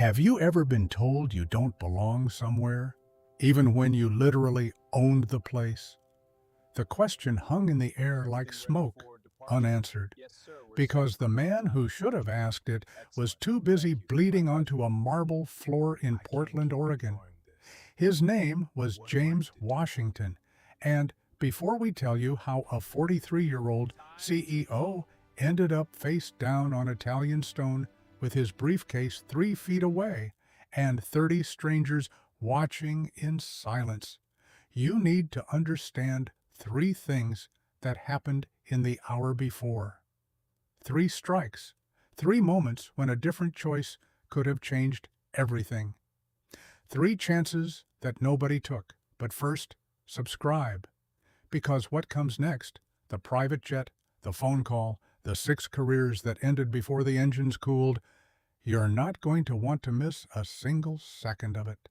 Have you ever been told you don't belong somewhere, even when you literally owned the place? The question hung in the air like smoke, unanswered, because the man who should have asked it was too busy bleeding onto a marble floor in Portland, Oregon. His name was James Washington, and before we tell you how a 43-year-old CEO ended up face down on Italian stone with his briefcase 3 feet away and 30 strangers watching in silence, you need to understand three things that happened in the hour before. Three strikes, three moments when a different choice could have changed everything. Three chances that nobody took. But first, subscribe. Because what comes next, the private jet, the phone call, the 6 careers that ended before the engines cooled, you're not going to want to miss a single second of it.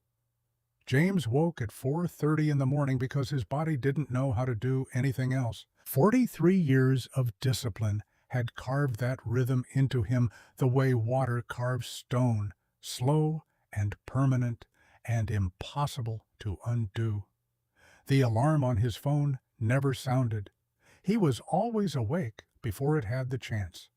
James woke at 4:30 in the morning because his body didn't know how to do anything else. 43 years of discipline had carved that rhythm into him the way water carves stone, slow and permanent and impossible to undo. The alarm on his phone never sounded. He was always awake before it had the chance.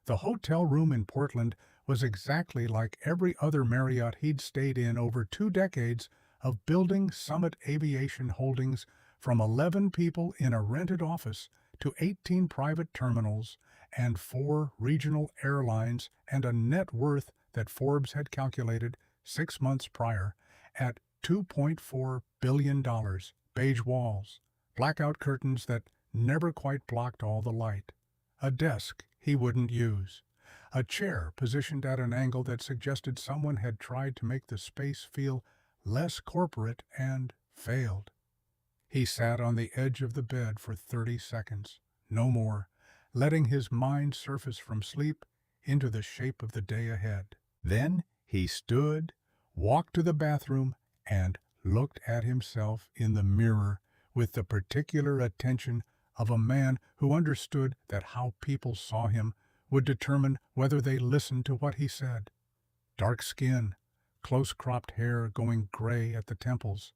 The hotel room in Portland was exactly like every other Marriott he'd stayed in over 2 decades of building Summit Aviation Holdings, from 11 people in a rented office to 18 private terminals and 4 regional airlines, and a net worth that Forbes had calculated 6 months prior at $2.4 billion, beige walls, blackout curtains that never quite blocked all the light, a desk he wouldn't use, a chair positioned at an angle that suggested someone had tried to make the space feel less corporate and failed. He sat on the edge of the bed for 30 seconds, no more, letting his mind surface from sleep into the shape of the day ahead. Then he stood, walked to the bathroom, and looked at himself in the mirror with the particular attention of a man who understood that how people saw him would determine whether they listened to what he said. Dark skin, close-cropped hair going gray at the temples,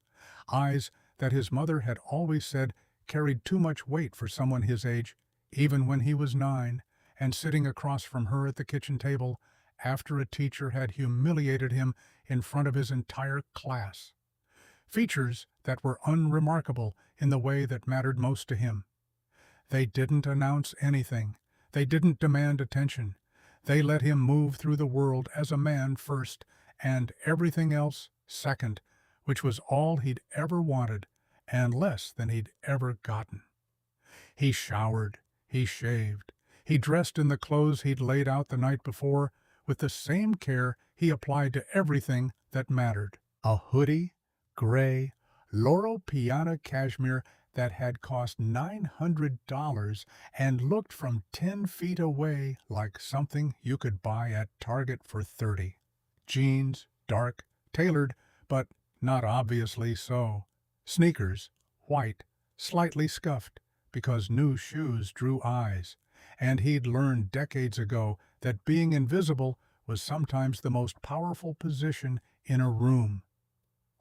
eyes that his mother had always said carried too much weight for someone his age, even when he was 9, and sitting across from her at the kitchen table after a teacher had humiliated him in front of his entire class. Features that were unremarkable in the way that mattered most to him. They didn't announce anything. They didn't demand attention. They let him move through the world as a man first, and everything else second, which was all he'd ever wanted and less than he'd ever gotten. He showered, he shaved, he dressed in the clothes he'd laid out the night before with the same care he applied to everything that mattered. A hoodie, gray, Loro Piana cashmere that had cost $900 and looked from 10 feet away like something you could buy at Target for $30. Jeans, dark, tailored, but not obviously so. Sneakers, white, slightly scuffed, because new shoes drew eyes, and he'd learned decades ago that being invisible was sometimes the most powerful position in a room.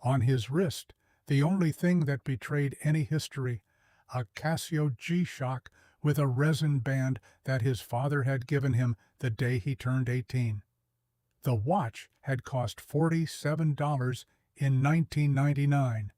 On his wrist, the only thing that betrayed any history, a Casio G-Shock with a resin band that his father had given him the day he turned 18. The watch had cost $47 in 1999.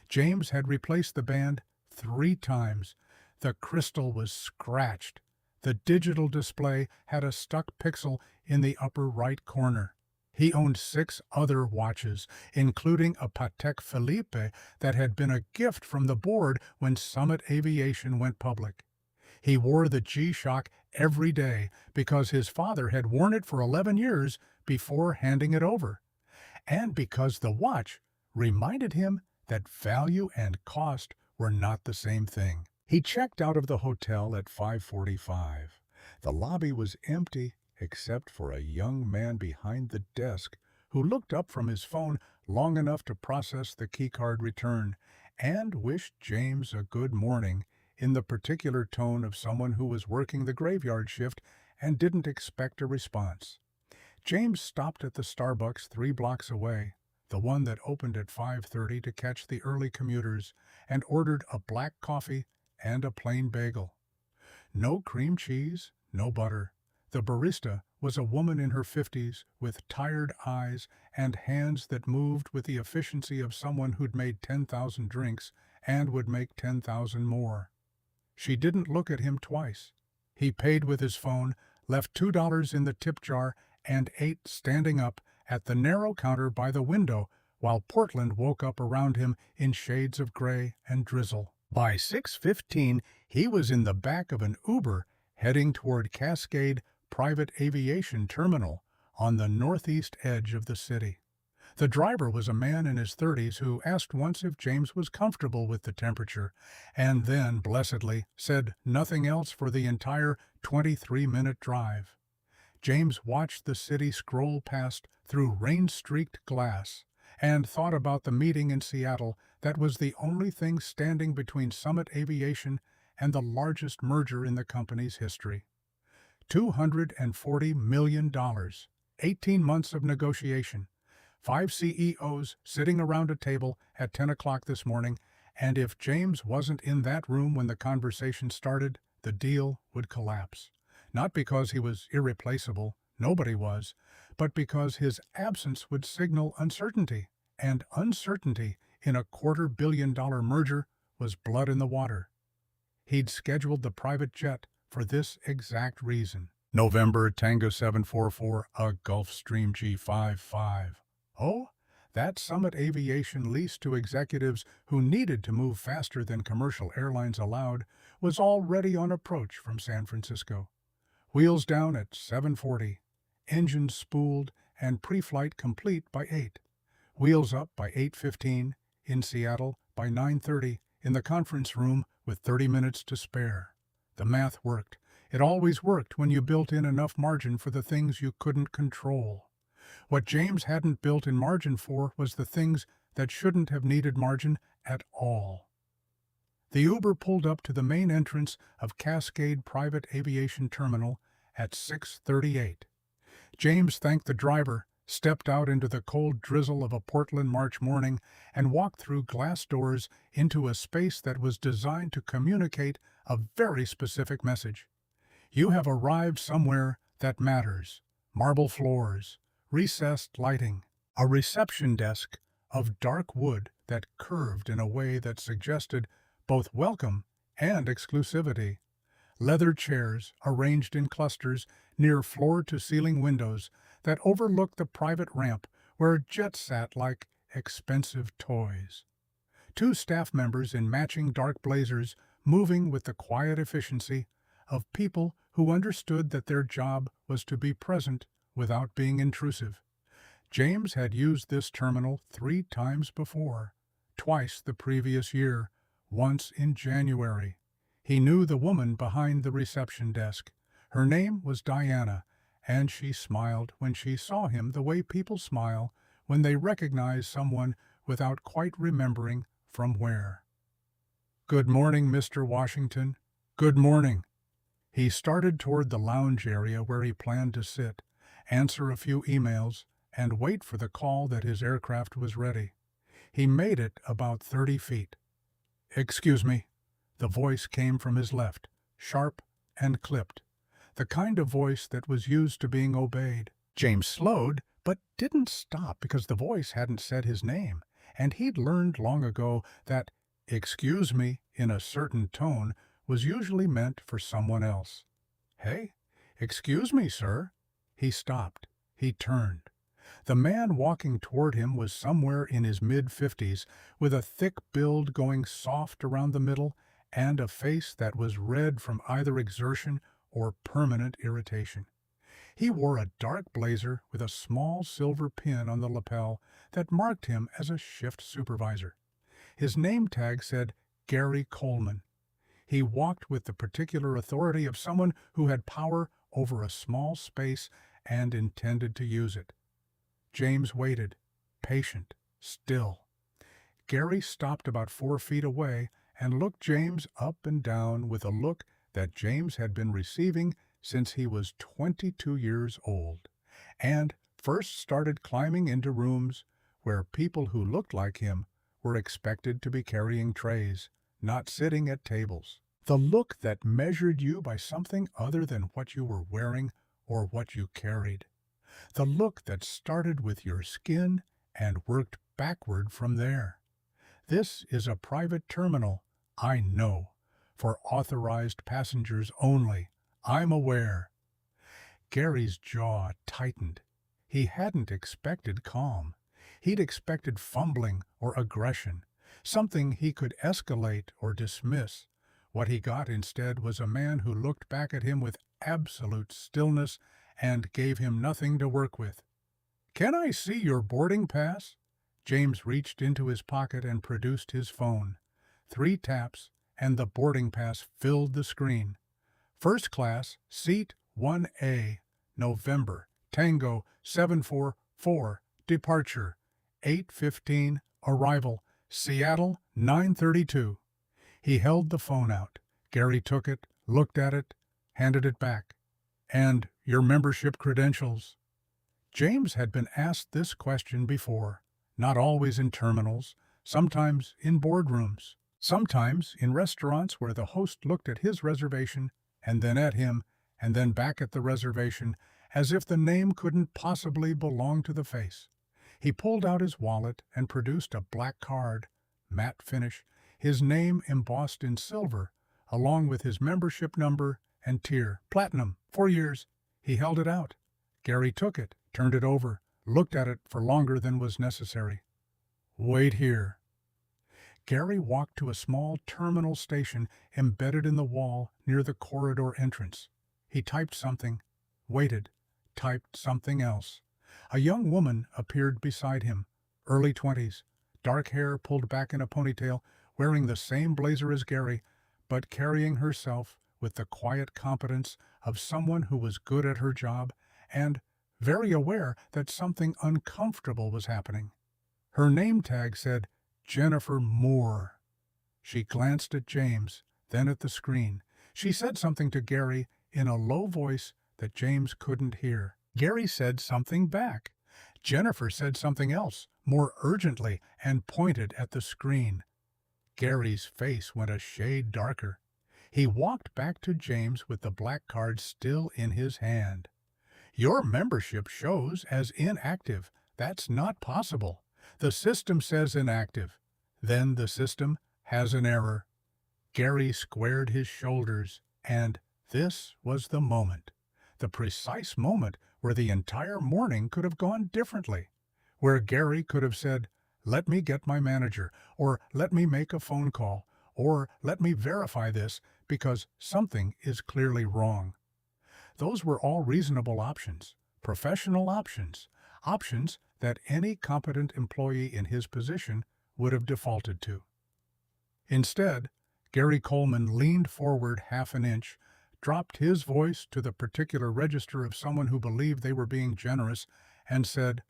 James had replaced the band 3 times. The crystal was scratched. The digital display had a stuck pixel in the upper right corner. He owned 6 other watches, including a Patek Philippe that had been a gift from the board when Summit Aviation went public. He wore the G-Shock every day because his father had worn it for 11 years before handing it over, and because the watch reminded him that value and cost were not the same thing. He checked out of the hotel at 5:45. The lobby was empty except for a young man behind the desk who looked up from his phone long enough to process the keycard return and wished James a good morning in the particular tone of someone who was working the graveyard shift and didn't expect a response. James stopped at the Starbucks 3 blocks away, the one that opened at 5:30 to catch the early commuters, and ordered a black coffee and a plain bagel. No cream cheese, no butter. The barista was a woman in her 50s with tired eyes and hands that moved with the efficiency of someone who'd made 10,000 drinks and would make 10,000 more. She didn't look at him twice. He paid with his phone, left $2 in the tip jar, and ate standing up at the narrow counter by the window while Portland woke up around him in shades of gray and drizzle. By 6:15, he was in the back of an Uber heading toward Cascade Private Aviation Terminal on the northeast edge of the city. The driver was a man in his 30s who asked once if James was comfortable with the temperature, and then, blessedly, said nothing else for the entire 23-minute drive. James watched the city scroll past through rain-streaked glass and thought about the meeting in Seattle that was the only thing standing between Summit Aviation and the largest merger in the company's history. $240 million, 18 months of negotiation, 5 CEOs sitting around a table at 10 o'clock this morning, and if James wasn't in that room when the conversation started, the deal would collapse. Not because he was irreplaceable, nobody was, but because his absence would signal uncertainty, and uncertainty in a $250 million merger was blood in the water. He'd scheduled the private jet for this exact reason. November Tango 744, a Gulfstream G55. Oh, that Summit Aviation lease to executives who needed to move faster than commercial airlines allowed was already on approach from San Francisco. Wheels down at 7:40, engines spooled and pre-flight complete by 8. Wheels up by 8:15, in Seattle by 9:30, in the conference room with 30 minutes to spare. The math worked. It always worked when you built in enough margin for the things you couldn't control. What James hadn't built in margin for was the things that shouldn't have needed margin at all. The Uber pulled up to the main entrance of Cascade Private Aviation Terminal at 6:38. James thanked the driver, stepped out into the cold drizzle of a Portland March morning, and walked through glass doors into a space that was designed to communicate a very specific message. You have arrived somewhere that matters. Marble floors, recessed lighting, a reception desk of dark wood that curved in a way that suggested both welcome and exclusivity. Leather chairs arranged in clusters near floor-to-ceiling windows that overlooked the private ramp where jets sat like expensive toys. 2 staff members in matching dark blazers moving with the quiet efficiency of people who understood that their job was to be present without being intrusive. James had used this terminal 3 times before, twice the previous year, once in January. He knew the woman behind the reception desk. Her name was Diana, and she smiled when she saw him the way people smile when they recognize someone without quite remembering from where. "Good morning, Mr. Washington. Good morning." He started toward the lounge area where he planned to sit, answer a few emails, and wait for the call that his aircraft was ready. He made it about 30 feet. "Excuse me." The voice came from his left, sharp and clipped, the kind of voice that was used to being obeyed. James slowed, but didn't stop because the voice hadn't said his name, and he'd learned long ago that "excuse me" in a certain tone was usually meant for someone else. "Hey, excuse me, sir." He stopped. He turned. The man walking toward him was somewhere in his mid-50s, with a thick build going soft around the middle, and a face that was red from either exertion or permanent irritation. He wore a dark blazer with a small silver pin on the lapel that marked him as a shift supervisor. His name tag said Gary Coleman. He walked with the particular authority of someone who had power over a small space and intended to use it. James waited, patient, still. Gary stopped about 4 feet away and looked James up and down with a look that James had been receiving since he was 22 years old, and first started climbing into rooms where people who looked like him were expected to be carrying trays, not sitting at tables. The look that measured you by something other than what you were wearing or what you carried. The look that started with your skin and worked backward from there. This is a private terminal, I know, for authorized passengers only. I'm aware. Gary's jaw tightened. He hadn't expected calm. He'd expected fumbling or aggression, something he could escalate or dismiss. What he got instead was a man who looked back at him with absolute stillness and gave him nothing to work with. "Can I see your boarding pass?" James reached into his pocket and produced his phone. 3 taps, and the boarding pass filled the screen. First class, seat 1A, November, Tango 744, departure, 8:15, arrival, Seattle 9:32. He held the phone out. Gary took it, looked at it, handed it back. "And your membership credentials?" James had been asked this question before, not always in terminals, sometimes in boardrooms, sometimes in restaurants where the host looked at his reservation and then at him and then back at the reservation as if the name couldn't possibly belong to the face. He pulled out his wallet and produced a black card, matte finish, his name embossed in silver, along with his membership number and tier, platinum, 4 years. He held it out. Gary took it, turned it over, looked at it for longer than was necessary. "Wait here." Gary walked to a small terminal station embedded in the wall near the corridor entrance. He typed something, waited, typed something else. A young woman appeared beside him, early 20s, dark hair pulled back in a ponytail, wearing the same blazer as Gary, but carrying herself with the quiet competence of someone who was good at her job and very aware that something uncomfortable was happening. Her name tag said Jennifer Moore. She glanced at James, then at the screen. She said something to Gary in a low voice that James couldn't hear. Gary said something back. Jennifer said something else, more urgently, and pointed at the screen. Gary's face went a shade darker. He walked back to James with the black card still in his hand. "Your membership shows as inactive. That's not possible. The system says inactive. Then the system has an error." Gary squared his shoulders, and this was the moment. The precise moment where the entire morning could have gone differently. Where Gary could have said, "Let me get my manager," or "Let me make a phone call," or "Let me verify this," because something is clearly wrong. Those were all reasonable options, professional options, options that any competent employee in his position would have defaulted to. Instead, Gary Coleman leaned forward half an inch, dropped his voice to the particular register of someone who believed they were being generous, and said,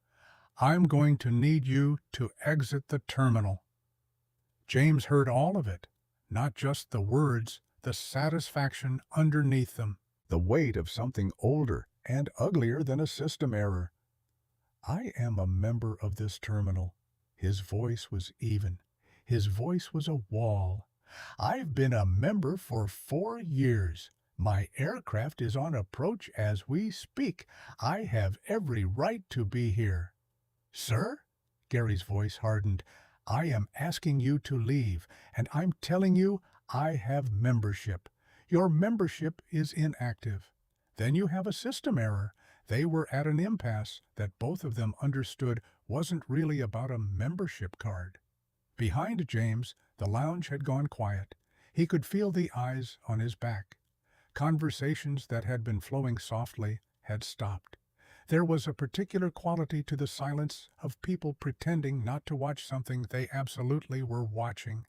"I'm going to need you to exit the terminal." James heard all of it, not just the words, the satisfaction underneath them, the weight of something older and uglier than a system error. "I am a member of this terminal." His voice was even. His voice was a wall. "I've been a member for 4 years. My aircraft is on approach as we speak. I have every right to be here." "Sir?" Gary's voice hardened. "I am asking you to leave, and I'm telling you I have membership. Your membership is inactive. Then you have a system error. They were at an impasse that both of them understood wasn't really about a membership card." Behind James, the lounge had gone quiet. He could feel the eyes on his back. Conversations that had been flowing softly had stopped. There was a particular quality to the silence of people pretending not to watch something they absolutely were watching.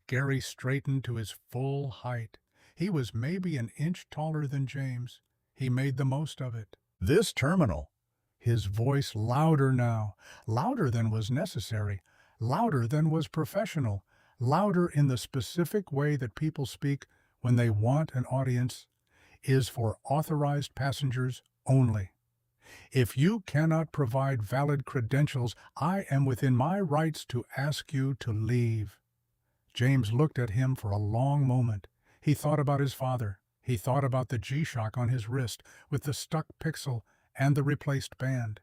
Gary straightened to his full height. He was maybe an inch taller than James. He made the most of it. "This terminal," his voice louder now, louder than was necessary, louder than was professional, louder in the specific way that people speak when they want an audience, "is for authorized passengers only. If you cannot provide valid credentials, I am within my rights to ask you to leave." James looked at him for a long moment. He thought about his father. He thought about the G-Shock on his wrist with the stuck pixel and the replaced band.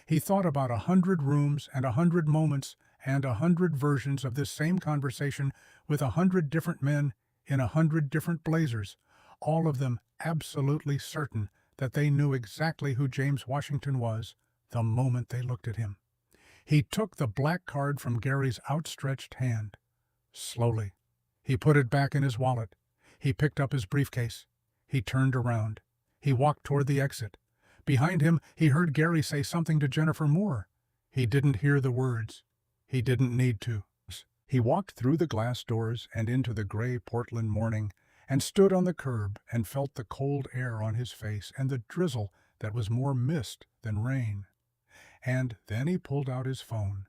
He thought about 100 rooms and 100 moments and 100 versions of this same conversation with 100 different men in 100 different blazers, all of them absolutely certain that they knew exactly who James Washington was the moment they looked at him. He took the black card from Gary's outstretched hand. Slowly, he put it back in his wallet. He picked up his briefcase. He turned around. He walked toward the exit. Behind him, he heard Gary say something to Jennifer Moore. He didn't hear the words. He didn't need to. He walked through the glass doors and into the gray Portland morning, and stood on the curb and felt the cold air on his face and the drizzle that was more mist than rain. And then he pulled out his phone.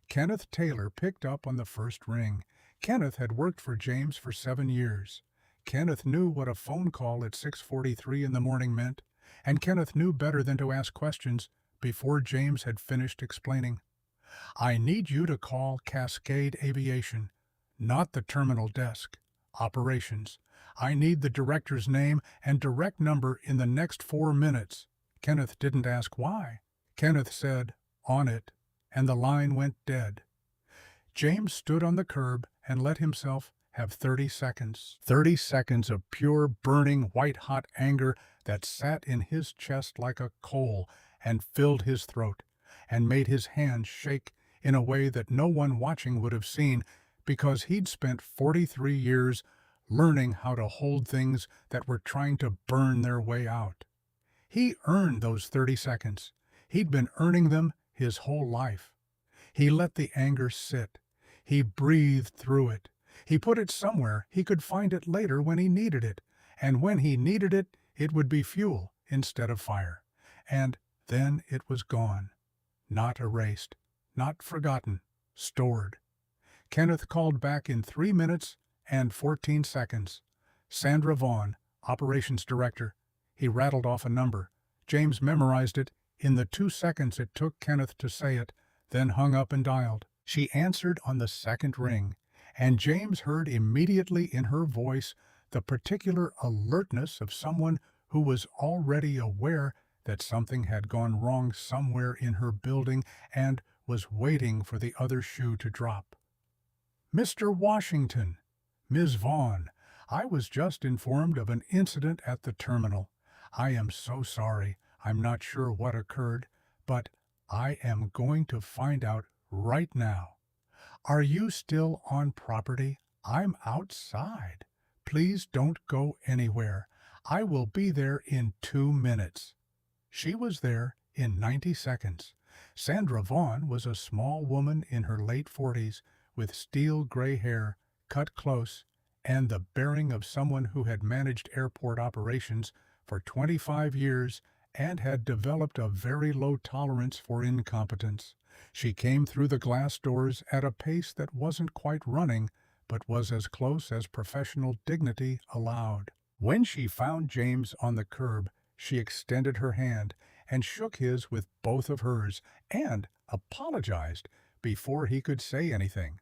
Kenneth Taylor picked up on the first ring. Kenneth had worked for James for 7 years. Kenneth knew what a phone call at 6:43 in the morning meant, and Kenneth knew better than to ask questions before James had finished explaining. "I need you to call Cascade Aviation, not the terminal desk. Operations. I need the director's name and direct number in the next 4 minutes." Kenneth didn't ask why. Kenneth said, "On it," and the line went dead. James stood on the curb and let himself have 30 seconds. 30 seconds of pure, burning, white-hot anger that sat in his chest like a coal and filled his throat and made his hands shake in a way that no one watching would have seen, because he'd spent 43 years learning how to hold things that were trying to burn their way out. He earned those 30 seconds. He'd been earning them his whole life. He let the anger sit. He breathed through it. He put it somewhere he could find it later when he needed it, and when he needed it, it would be fuel instead of fire. And then it was gone. Not erased, not forgotten, stored. Kenneth called back in 3 minutes and 14 seconds. Sandra Vaughn, operations director. He rattled off a number. James memorized it in the 2 seconds it took Kenneth to say it, then hung up and dialed. She answered on the second ring, and James heard immediately in her voice the particular alertness of someone who was already aware that something had gone wrong somewhere in her building and was waiting for the other shoe to drop. "Mr. Washington, Ms. Vaughn, I was just informed of an incident at the terminal. I am so sorry. I'm not sure what occurred, but I am going to find out right now. Are you still on property? I'm outside. Please don't go anywhere. I will be there in 2 minutes." She was there in 90 seconds. Sandra Vaughn was a small woman in her late 40s with steel gray hair, cut close, and the bearing of someone who had managed airport operations for 25 years and had developed a very low tolerance for incompetence. She came through the glass doors at a pace that wasn't quite running, but was as close as professional dignity allowed. When she found James on the curb, she extended her hand and shook his with both of hers and apologized before he could say anything.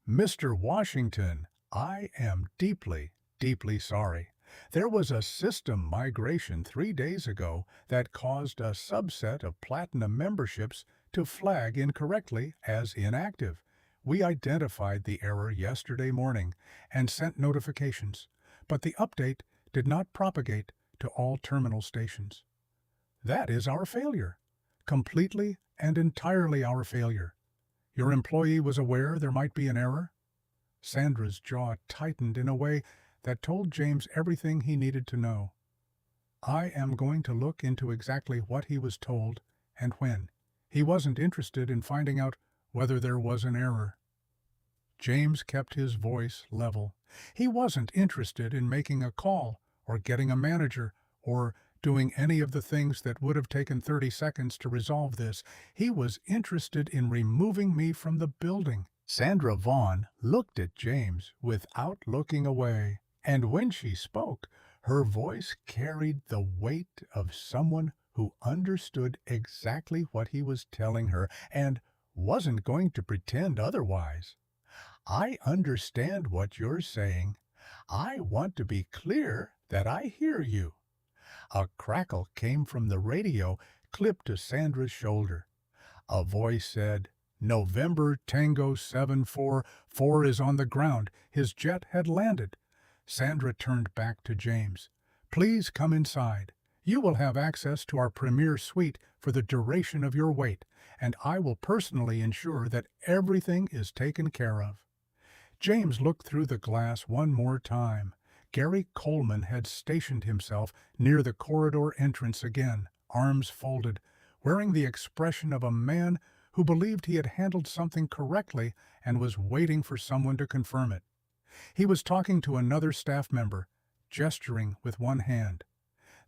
"Mr. Washington, I am deeply, deeply sorry. There was a system migration 3 days ago that caused a subset of Platinum memberships to flag incorrectly as inactive. We identified the error yesterday morning and sent notifications, but the update did not propagate to all terminal stations. That is our failure. Completely and entirely our failure. Your employee was aware there might be an error?" Sandra's jaw tightened in a way that told James everything he needed to know. "I am going to look into exactly what he was told and when. He wasn't interested in finding out whether there was an error." James kept his voice level. He wasn't interested in making a call or getting a manager or doing any of the things that would have taken 30 seconds to resolve this. He was interested in removing me from the building. Sandra Vaughn looked at James without looking away, and when she spoke, her voice carried the weight of someone who understood exactly what he was telling her and wasn't going to pretend otherwise. I understand what you're saying. I want to be clear that I hear you. A crackle came from the radio, clipped to Sandra's shoulder. A voice said, November Tango 744 is on the ground. His jet had landed. Sandra turned back to James. Please come inside. You will have access to our premier suite for the duration of your wait, and I will personally ensure that everything is taken care of. James looked through the glass one more time. Gary Coleman had stationed himself near the corridor entrance again, arms folded, wearing the expression of a man who believed he had handled something correctly and was waiting for someone to confirm it. He was talking to another staff member, gesturing with one hand.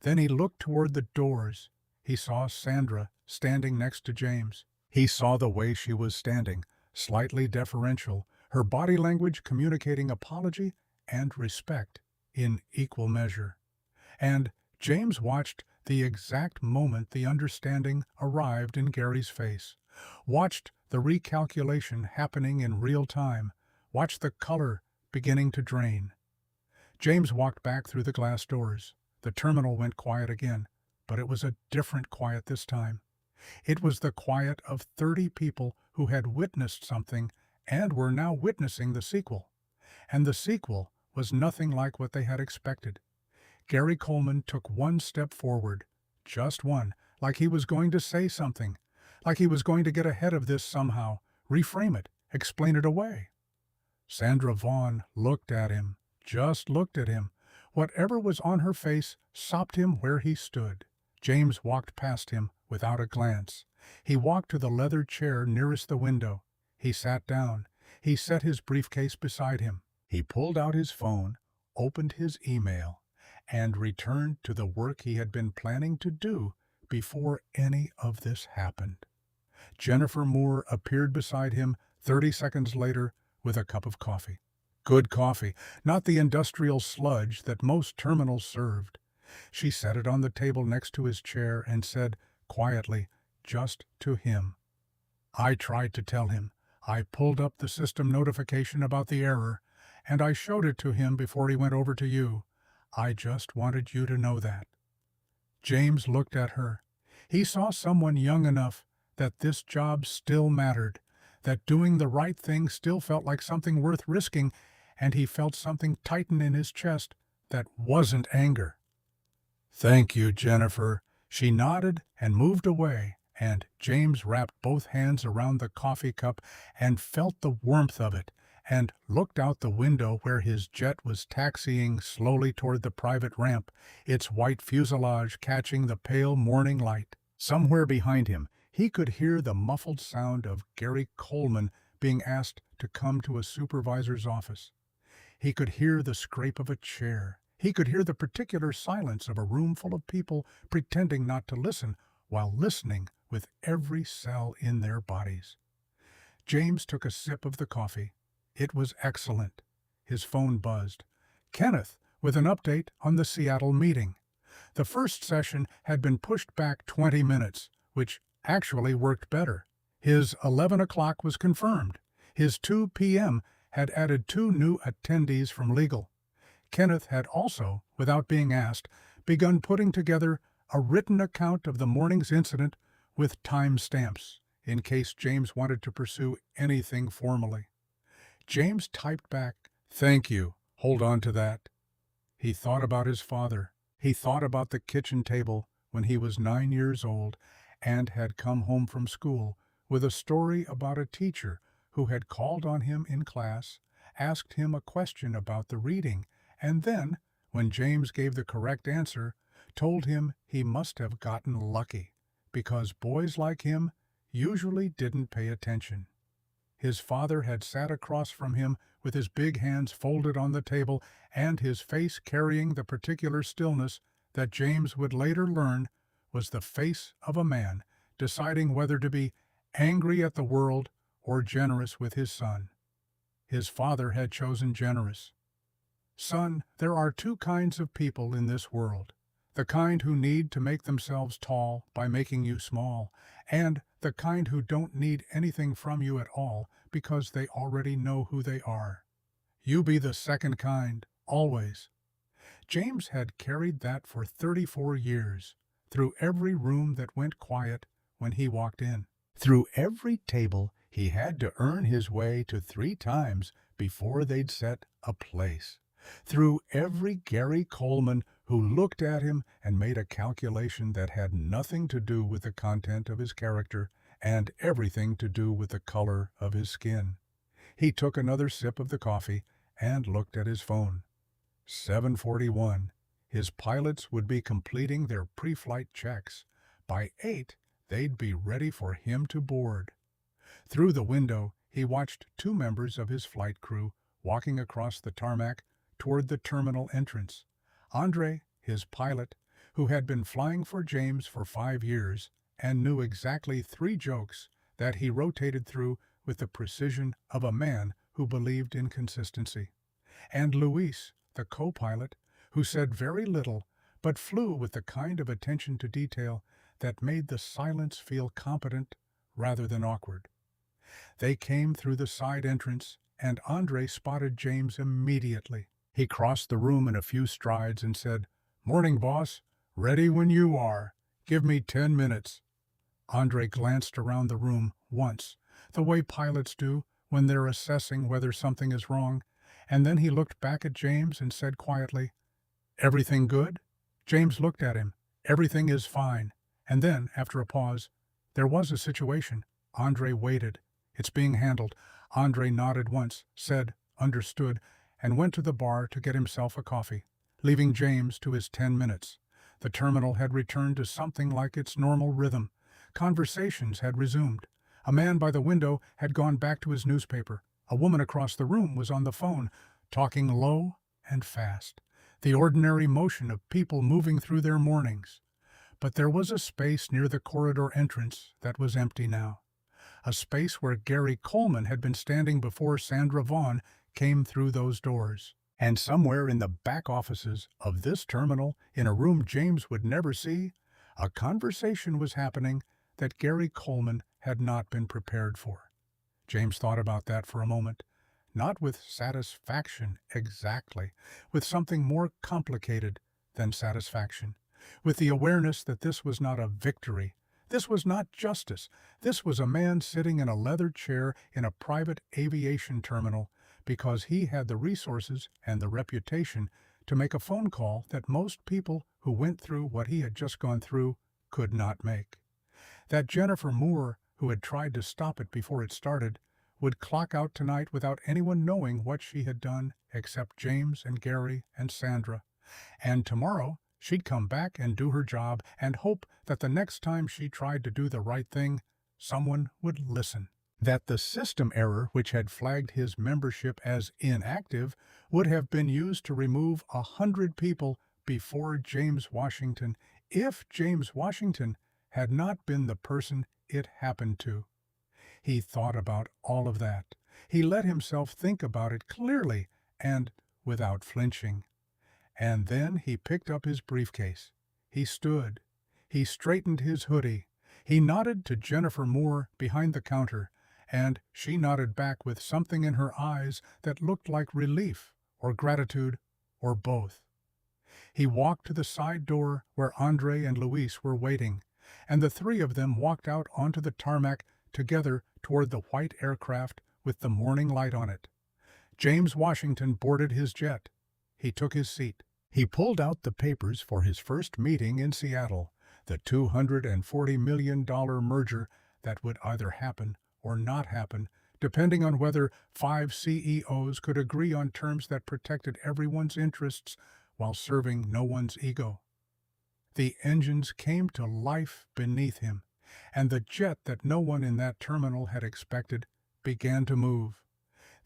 Then he looked toward the doors. He saw Sandra standing next to James. He saw the way she was standing, slightly deferential, her body language communicating apology and respect in equal measure. And James watched the exact moment the understanding arrived in Gary's face, watched the recalculation happening in real time, watched the color beginning to drain. James walked back through the glass doors. The terminal went quiet again, but it was a different quiet this time. It was the quiet of 30 people who had witnessed something and were now witnessing the sequel. And the sequel was nothing like what they had expected. Gary Coleman took one step forward, just one, like he was going to say something, like he was going to get ahead of this somehow, reframe it, explain it away. Sandra Vaughn looked at him, just looked at him. Whatever was on her face stopped him where he stood. James walked past him without a glance. He walked to the leather chair nearest the window. He sat down. He set his briefcase beside him. He pulled out his phone, opened his email, and returned to the work he had been planning to do before any of this happened. Jennifer Moore appeared beside him 30 seconds later with a cup of coffee. Good coffee, not the industrial sludge that most terminals served. She set it on the table next to his chair and said quietly, just to him, I tried to tell him. I pulled up the system notification about the error, and I showed it to him before he went over to you. I just wanted you to know that. James looked at her. He saw someone young enough that this job still mattered, that doing the right thing still felt like something worth risking, and he felt something tighten in his chest that wasn't anger. Thank you, Jennifer. She nodded and moved away, and James wrapped both hands around the coffee cup and felt the warmth of it, and looked out the window where his jet was taxiing slowly toward the private ramp, its white fuselage catching the pale morning light. Somewhere behind him, he could hear the muffled sound of Gary Coleman being asked to come to a supervisor's office. He could hear the scrape of a chair. He could hear the particular silence of a room full of people pretending not to listen while listening with every cell in their bodies. James took a sip of the coffee. It was excellent. His phone buzzed. Kenneth, with an update on the Seattle meeting. The first session had been pushed back 20 minutes, which actually worked better. His 11 o'clock was confirmed. His 2 p.m. had added 2 new attendees from legal. Kenneth had also, without being asked, begun putting together a written account of the morning's incident with time stamps, in case James wanted to pursue anything formally. James typed back, "Thank you. Hold on to that." He thought about his father. He thought about the kitchen table when he was 9 years old and had come home from school with a story about a teacher who had called on him in class, asked him a question about the reading, and then, when James gave the correct answer, told him he must have gotten lucky, because boys like him usually didn't pay attention. His father had sat across from him with his big hands folded on the table and his face carrying the particular stillness that James would later learn was the face of a man deciding whether to be angry at the world or generous with his son. His father had chosen generous. Son, there are 2 kinds of people in this world, The kind who need to make themselves tall by making you small, and the kind who don't need anything from you at all because they already know who they are. You be the second kind, always. James had carried that for 34 years, through every room that went quiet when he walked in. Through every table he had to earn his way to 3 times before they'd set a place. Through every Gary Coleman who looked at him and made a calculation that had nothing to do with the content of his character and everything to do with the color of his skin. He took another sip of the coffee and looked at his phone. 7:41. His pilots would be completing their pre-flight checks. By 8, they'd be ready for him to board. Through the window, he watched 2 members of his flight crew walking across the tarmac toward the terminal entrance. Andre, his pilot, who had been flying for James for 5 years and knew exactly 3 jokes that he rotated through with the precision of a man who believed in consistency. And Luis, the co-pilot, who said very little but flew with the kind of attention to detail that made the silence feel competent rather than awkward. They came through the side entrance, and Andre spotted James immediately. He crossed the room in a few strides and said, "Morning, boss. Ready when you are. Give me 10 minutes." Andre glanced around the room once, the way pilots do when they're assessing whether something is wrong, and then he looked back at James and said quietly, "Everything good?" James looked at him. "Everything is fine." And then, after a pause, "There was a situation." Andre waited. "It's being handled." Andre nodded once, said, "Understood," and went to the bar to get himself a coffee, leaving James to his 10 minutes. The terminal had returned to something like its normal rhythm. Conversations had resumed. A man by the window had gone back to his newspaper. A woman across the room was on the phone, talking low and fast, the ordinary motion of people moving through their mornings. But there was a space near the corridor entrance that was empty now, a space where Gary Coleman had been standing before Sandra Vaughn came through those doors. And somewhere in the back offices of this terminal, in a room James would never see, a conversation was happening that Gary Coleman had not been prepared for. James thought about that for a moment, not with satisfaction exactly, with something more complicated than satisfaction, with the awareness that this was not a victory, this was not justice, this was a man sitting in a leather chair in a private aviation terminal because he had the resources and the reputation to make a phone call that most people who went through what he had just gone through could not make. That Jennifer Moore, who had tried to stop it before it started, would clock out tonight without anyone knowing what she had done except James and Gary and Sandra. And tomorrow she'd come back and do her job and hope that the next time she tried to do the right thing, someone would listen. That the system error which had flagged his membership as inactive would have been used to remove 100 people before James Washington, if James Washington had not been the person it happened to. He thought about all of that. He let himself think about it clearly and without flinching. And then he picked up his briefcase. He stood. He straightened his hoodie. He nodded to Jennifer Moore behind the counter, and she nodded back with something in her eyes that looked like relief or gratitude or both. He walked to the side door where Andre and Luis were waiting, and the 3 of them walked out onto the tarmac together toward the white aircraft with the morning light on it. James Washington boarded his jet. He took his seat. He pulled out the papers for his first meeting in Seattle, the $240 million merger that would either happen or not happen, depending on whether 5 CEOs could agree on terms that protected everyone's interests while serving no one's ego. The engines came to life beneath him, and the jet that no one in that terminal had expected began to move.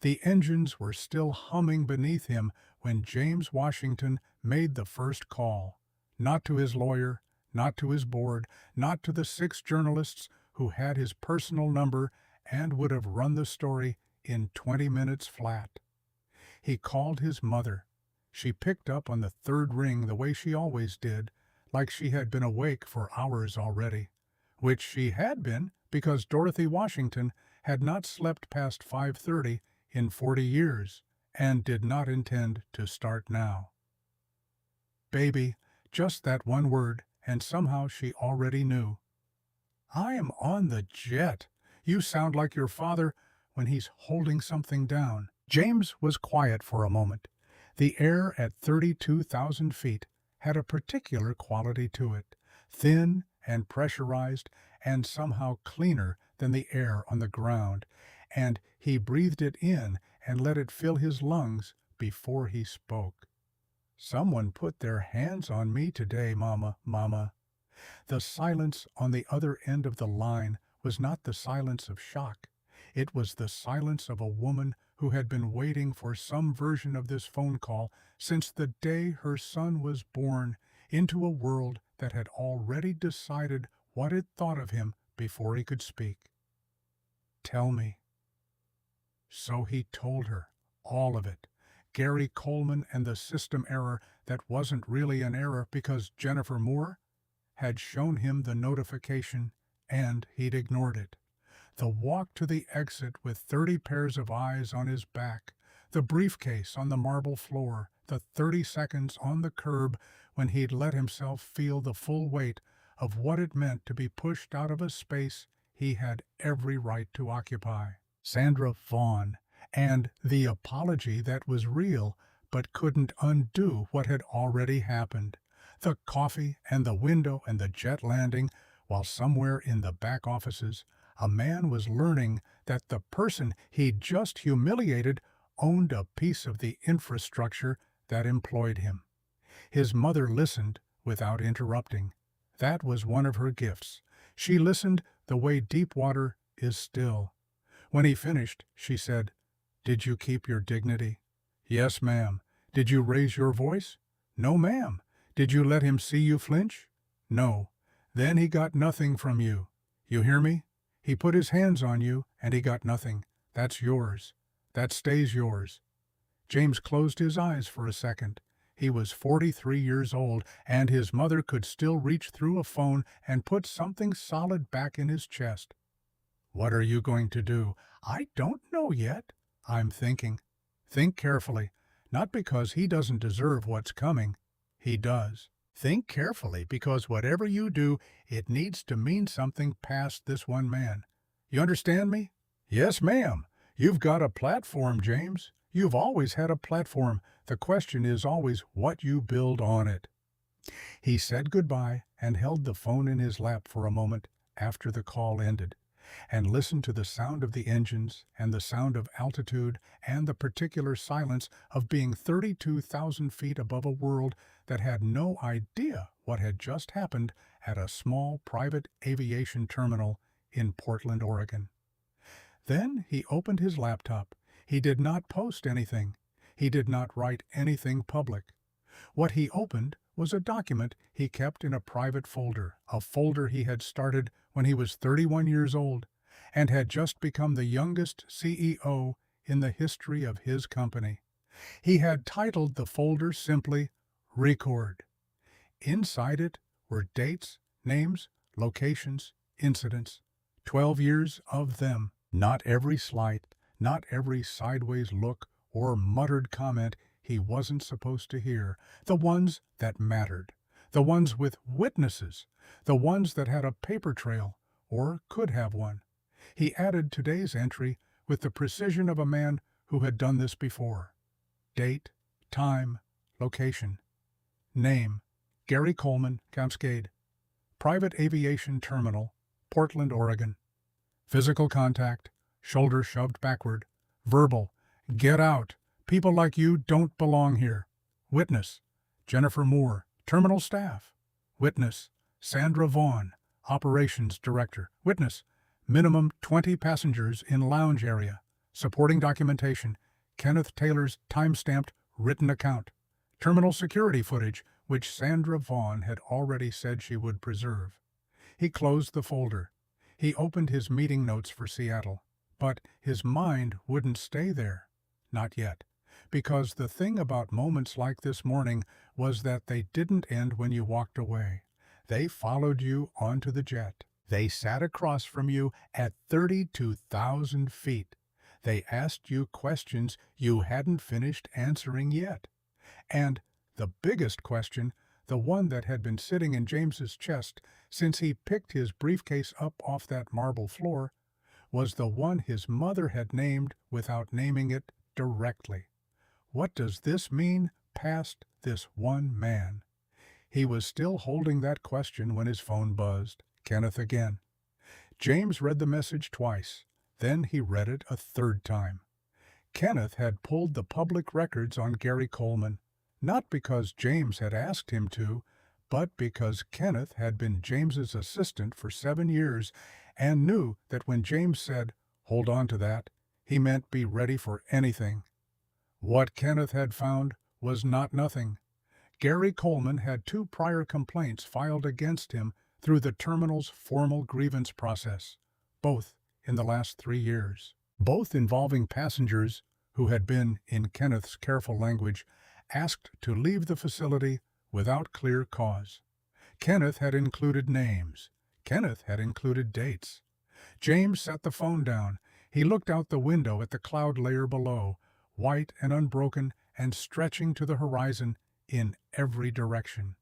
The engines were still humming beneath him when James Washington made the first call, not to his lawyer, not to his board, not to the 6 journalists who had his personal number and would have run the story in 20 minutes flat. He called his mother. She picked up on the 3rd ring the way she always did, like she had been awake for hours already, which she had been because Dorothy Washington had not slept past 5:30 in 40 years and did not intend to start now. Baby, just that one word, and somehow she already knew. I am on the jet. You sound like your father when he's holding something down. James was quiet for a moment. The air at 32,000 feet had a particular quality to it, thin and pressurized and somehow cleaner than the air on the ground, and he breathed it in and let it fill his lungs before he spoke. Someone put their hands on me today, Mama, Mama. The silence on the other end of the line was not the silence of shock. It was the silence of a woman who had been waiting for some version of this phone call since the day her son was born into a world that had already decided what it thought of him before he could speak. Tell me. So he told her, all of it. Gary Coleman and the system error that wasn't really an error because Jennifer Moore had shown him the notification and he'd ignored it. The walk to the exit with 30 pairs of eyes on his back, the briefcase on the marble floor, the 30 seconds on the curb when he'd let himself feel the full weight of what it meant to be pushed out of a space he had every right to occupy. Sandra Vaughn, and the apology that was real but couldn't undo what had already happened. The coffee and the window and the jet landing, while somewhere in the back offices, a man was learning that the person he'd just humiliated owned a piece of the infrastructure that employed him. His mother listened without interrupting. That was one of her gifts. She listened the way deep water is still. When he finished, she said, "Did you keep your dignity?" "Yes, ma'am." "Did you raise your voice?" "No, ma'am." "Did you let him see you flinch?" "No." "Then he got nothing from you. You hear me? He put his hands on you, and he got nothing. That's yours. That stays yours." James closed his eyes for a second. He was 43 years old, and his mother could still reach through a phone and put something solid back in his chest. "What are you going to do?" "I don't know yet. I'm thinking." "Think carefully. Not because he doesn't deserve what's coming. He does. Think carefully, because whatever you do, it needs to mean something past this one man. You understand me?" "Yes, ma'am. You've got a platform, James. You've always had a platform. The question is always what you build on it." He said goodbye and held the phone in his lap for a moment after the call ended, and listened to the sound of the engines and the sound of altitude and the particular silence of being 32,000 feet above a world that had no idea what had just happened at a small private aviation terminal in Portland, Oregon. Then he opened his laptop. He did not post anything. He did not write anything public. What he opened was a document he kept in a private folder, a folder he had started when he was 31 years old and had just become the youngest CEO in the history of his company. He had titled the folder simply Record. Inside it were dates, names, locations, incidents, 12 years of them. Not every slight, not every sideways look or muttered comment he wasn't supposed to hear, the ones that mattered, the ones with witnesses, the ones that had a paper trail or could have one. He added today's entry with the precision of a man who had done this before. Date, time, location. Name, Gary Coleman, Cascade. Private Aviation Terminal, Portland, Oregon. Physical contact, shoulder shoved backward. Verbal, get out. People like you don't belong here. Witness, Jennifer Moore, terminal staff. Witness, Sandra Vaughn, operations director. Witness, minimum 20 passengers in lounge area. Supporting documentation, Kenneth Taylor's time-stamped written account. Terminal security footage, which Sandra Vaughn had already said she would preserve. He closed the folder. He opened his meeting notes for Seattle. But his mind wouldn't stay there. Not yet. Because the thing about moments like this morning was that they didn't end when you walked away. They followed you onto the jet. They sat across from you at 32,000 feet. They asked you questions you hadn't finished answering yet. And the biggest question, the one that had been sitting in James's chest since he picked his briefcase up off that marble floor, was the one his mother had named without naming it directly. What does this mean past this one man? He was still holding that question when his phone buzzed. Kenneth again. James read the message twice. Then he read it a third time. Kenneth had pulled the public records on Gary Coleman, not because James had asked him to, but because Kenneth had been James's assistant for 7 years and knew that when James said, "Hold on to that," he meant be ready for anything. What Kenneth had found was not nothing. Gary Coleman had 2 prior complaints filed against him through the terminal's formal grievance process, both in the last 3 years, both involving passengers who had been, in Kenneth's careful language, asked to leave the facility without clear cause. Kenneth had included names. Kenneth had included dates. James set the phone down. He looked out the window at the cloud layer below, white and unbroken and stretching to the horizon in every direction.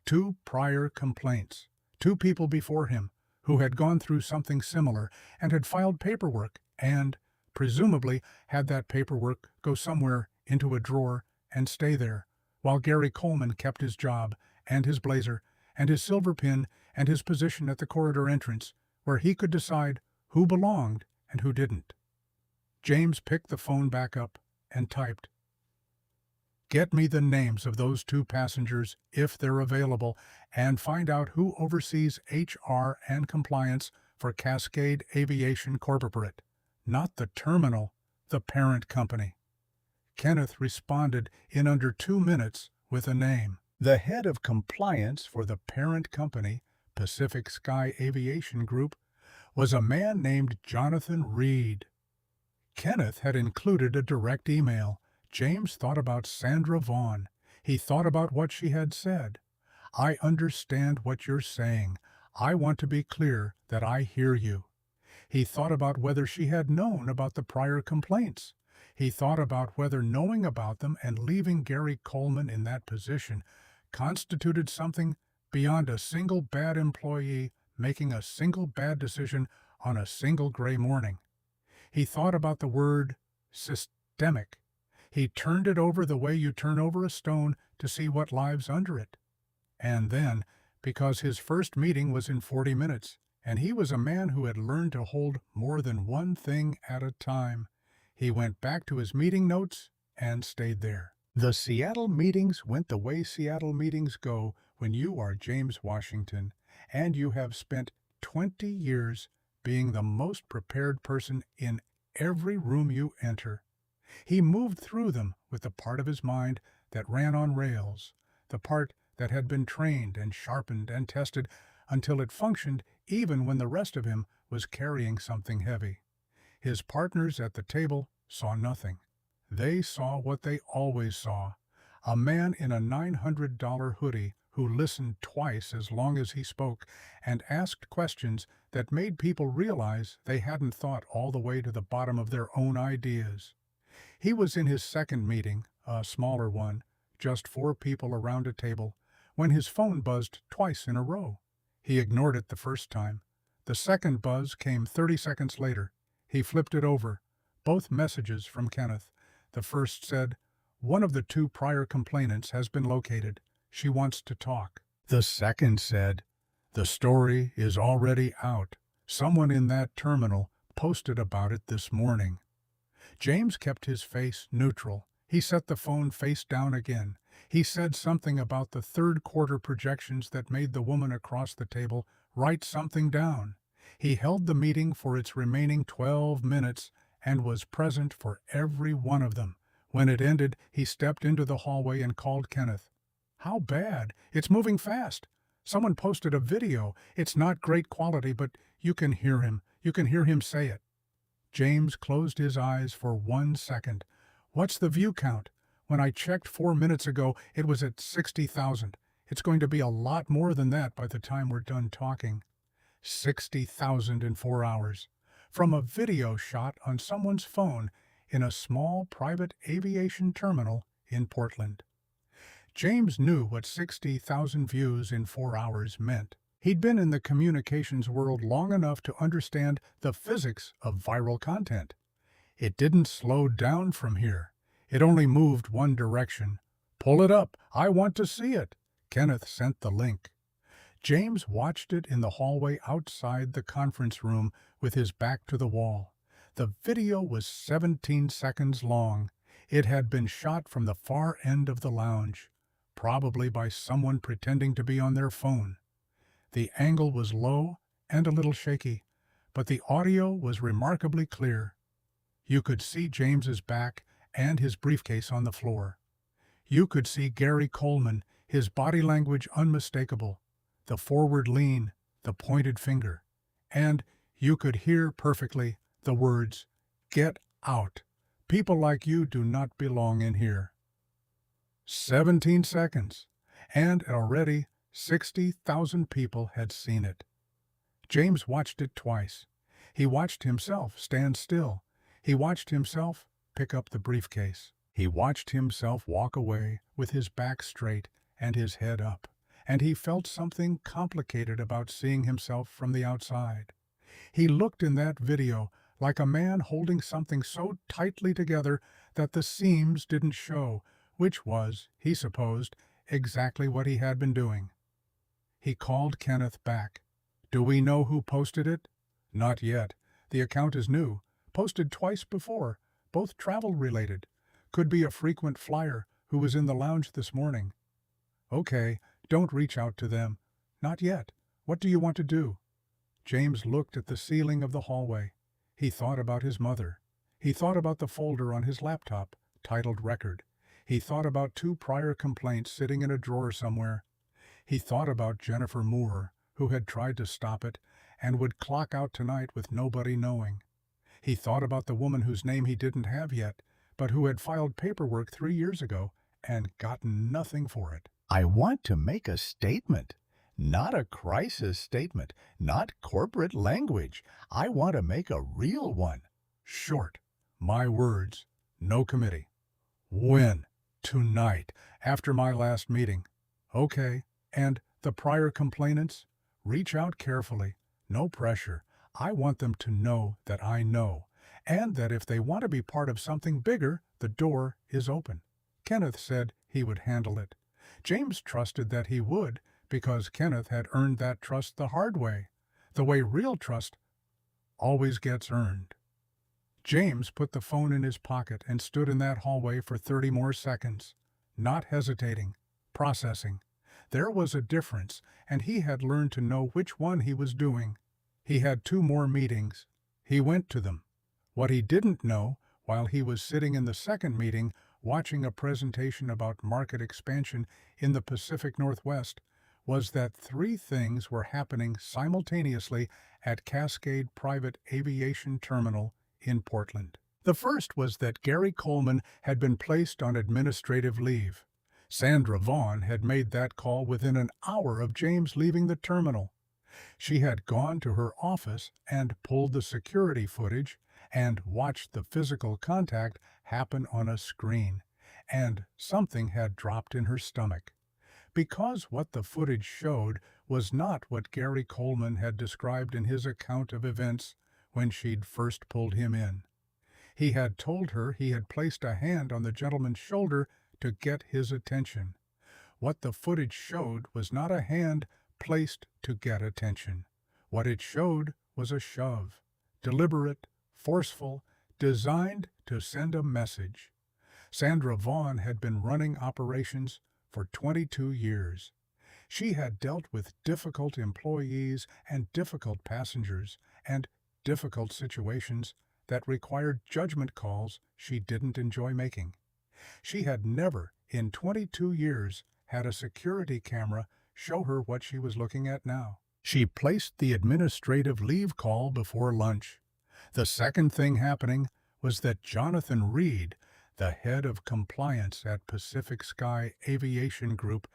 2 prior complaints. 2 people before him who had gone through something similar and had filed paperwork and, presumably, had that paperwork go somewhere into a drawer and stay there, while Gary Coleman kept his job and his blazer and his silver pin and his position at the corridor entrance, where he could decide who belonged and who didn't. James picked the phone back up and typed, "Get me the names of those 2 passengers, if they're available, and find out who oversees HR and compliance for Cascade Aviation Corporate, not the terminal, the parent company." Kenneth responded in under 2 minutes with a name. The head of compliance for the parent company, Pacific Sky Aviation Group, was a man named Jonathan Reed. Kenneth had included a direct email. James thought about Sandra Vaughn. He thought about what she had said. "I understand what you're saying. I want to be clear that I hear you." He thought about whether she had known about the prior complaints. He thought about whether knowing about them and leaving Gary Coleman in that position constituted something beyond a single bad employee making a single bad decision on a single gray morning. He thought about the word systemic. He turned it over the way you turn over a stone to see what lies under it. And then, because his first meeting was in 40 minutes, and he was a man who had learned to hold more than one thing at a time, he went back to his meeting notes and stayed there. The Seattle meetings went the way Seattle meetings go when you are James Washington, and you have spent 20 years being the most prepared person in every room you enter. He moved through them with the part of his mind that ran on rails, the part that had been trained and sharpened and tested until it functioned even when the rest of him was carrying something heavy. His partners at the table saw nothing. They saw what they always saw, a man in a $900 hoodie who listened twice as long as he spoke and asked questions that made people realize they hadn't thought all the way to the bottom of their own ideas. He was in his second meeting, a smaller one, just 4 people around a table, when his phone buzzed twice in a row. He ignored it the first time. The second buzz came 30 seconds later. He flipped it over. Both messages from Kenneth. The first said, "One of the 2 prior complainants has been located. She wants to talk." The second said, "The story is already out. Someone in that terminal posted about it this morning." James kept his face neutral. He set the phone face down again. He said something about the third quarter projections that made the woman across the table write something down. He held the meeting for its remaining 12 minutes and was present for every one of them. When it ended, he stepped into the hallway and called Kenneth. "How bad? It's moving fast. Someone posted a video. It's not great quality, but you can hear him. You can hear him say it." James closed his eyes for 1 second. "What's the view count? When I checked 4 minutes ago, it was at 60,000. It's going to be a lot more than that by the time we're done talking. 60,000 in 4 hours. From a video shot on someone's phone in a small private aviation terminal in Portland. James knew what 60,000 views in 4 hours meant. He'd been in the communications world long enough to understand the physics of viral content. It didn't slow down from here. It only moved one direction. Pull it up. I want to see it. Kenneth sent the link. James watched it in the hallway outside the conference room with his back to the wall. The video was 17 seconds long. It had been shot from the far end of the lounge, probably by someone pretending to be on their phone. The angle was low and a little shaky, but the audio was remarkably clear. You could see James's back and his briefcase on the floor. You could see Gary Coleman, his body language unmistakable, the forward lean, the pointed finger, and you could hear perfectly the words, "Get out. People like you do not belong in here." 17 seconds, and already 60,000 people had seen it. James watched it twice. He watched himself stand still. He watched himself pick up the briefcase. He watched himself walk away with his back straight and his head up, and he felt something complicated about seeing himself from the outside. He looked in that video like a man holding something so tightly together that the seams didn't show, which was, he supposed, exactly what he had been doing. He called Kenneth back. "Do we know who posted it?" "Not yet. The account is new. Posted twice before, both travel-related. Could be a frequent flyer who was in the lounge this morning." "Okay, don't reach out to them." "Not yet. What do you want to do?" James looked at the ceiling of the hallway. He thought about his mother. He thought about the folder on his laptop, titled Record. He thought about 2 prior complaints sitting in a drawer somewhere. He thought about Jennifer Moore, who had tried to stop it and would clock out tonight with nobody knowing. He thought about the woman whose name he didn't have yet, but who had filed paperwork 3 years ago and gotten nothing for it. "I want to make a statement. Not a crisis statement, not corporate language. I want to make a real one. Short. My words. No committee." "When?" "Tonight, after my last meeting." "Okay. And the prior complainants? Reach out carefully. No pressure. I want them to know that I know, and that if they want to be part of something bigger, the door is open." Kenneth said he would handle it. James trusted that he would, because Kenneth had earned that trust the hard way, the way real trust always gets earned. James put the phone in his pocket and stood in that hallway for 30 more seconds, not hesitating, processing. There was a difference, and he had learned to know which one he was doing. He had 2 more meetings. He went to them. What he didn't know, while he was sitting in the second meeting watching a presentation about market expansion in the Pacific Northwest, was that 3 things were happening simultaneously at Cascade Private Aviation Terminal in Portland. The first was that Gary Coleman had been placed on administrative leave. Sandra Vaughn had made that call within an hour of James leaving the terminal. She had gone to her office and pulled the security footage and watched the physical contact happen on a screen, and something had dropped in her stomach. Because what the footage showed was not what Gary Coleman had described in his account of events when she'd first pulled him in. He had told her he had placed a hand on the gentleman's shoulder to get his attention. What the footage showed was not a hand placed to get attention. What it showed was a shove, deliberate, forceful, designed to send a message. Sandra Vaughn had been running operations for 22 years. She had dealt with difficult employees and difficult passengers and difficult situations that required judgment calls she didn't enjoy making. She had never, in 22 years, had a security camera show her what she was looking at now. She placed the administrative leave call before lunch. The second thing happening was that Jonathan Reed, the head of compliance at Pacific Sky Aviation Group,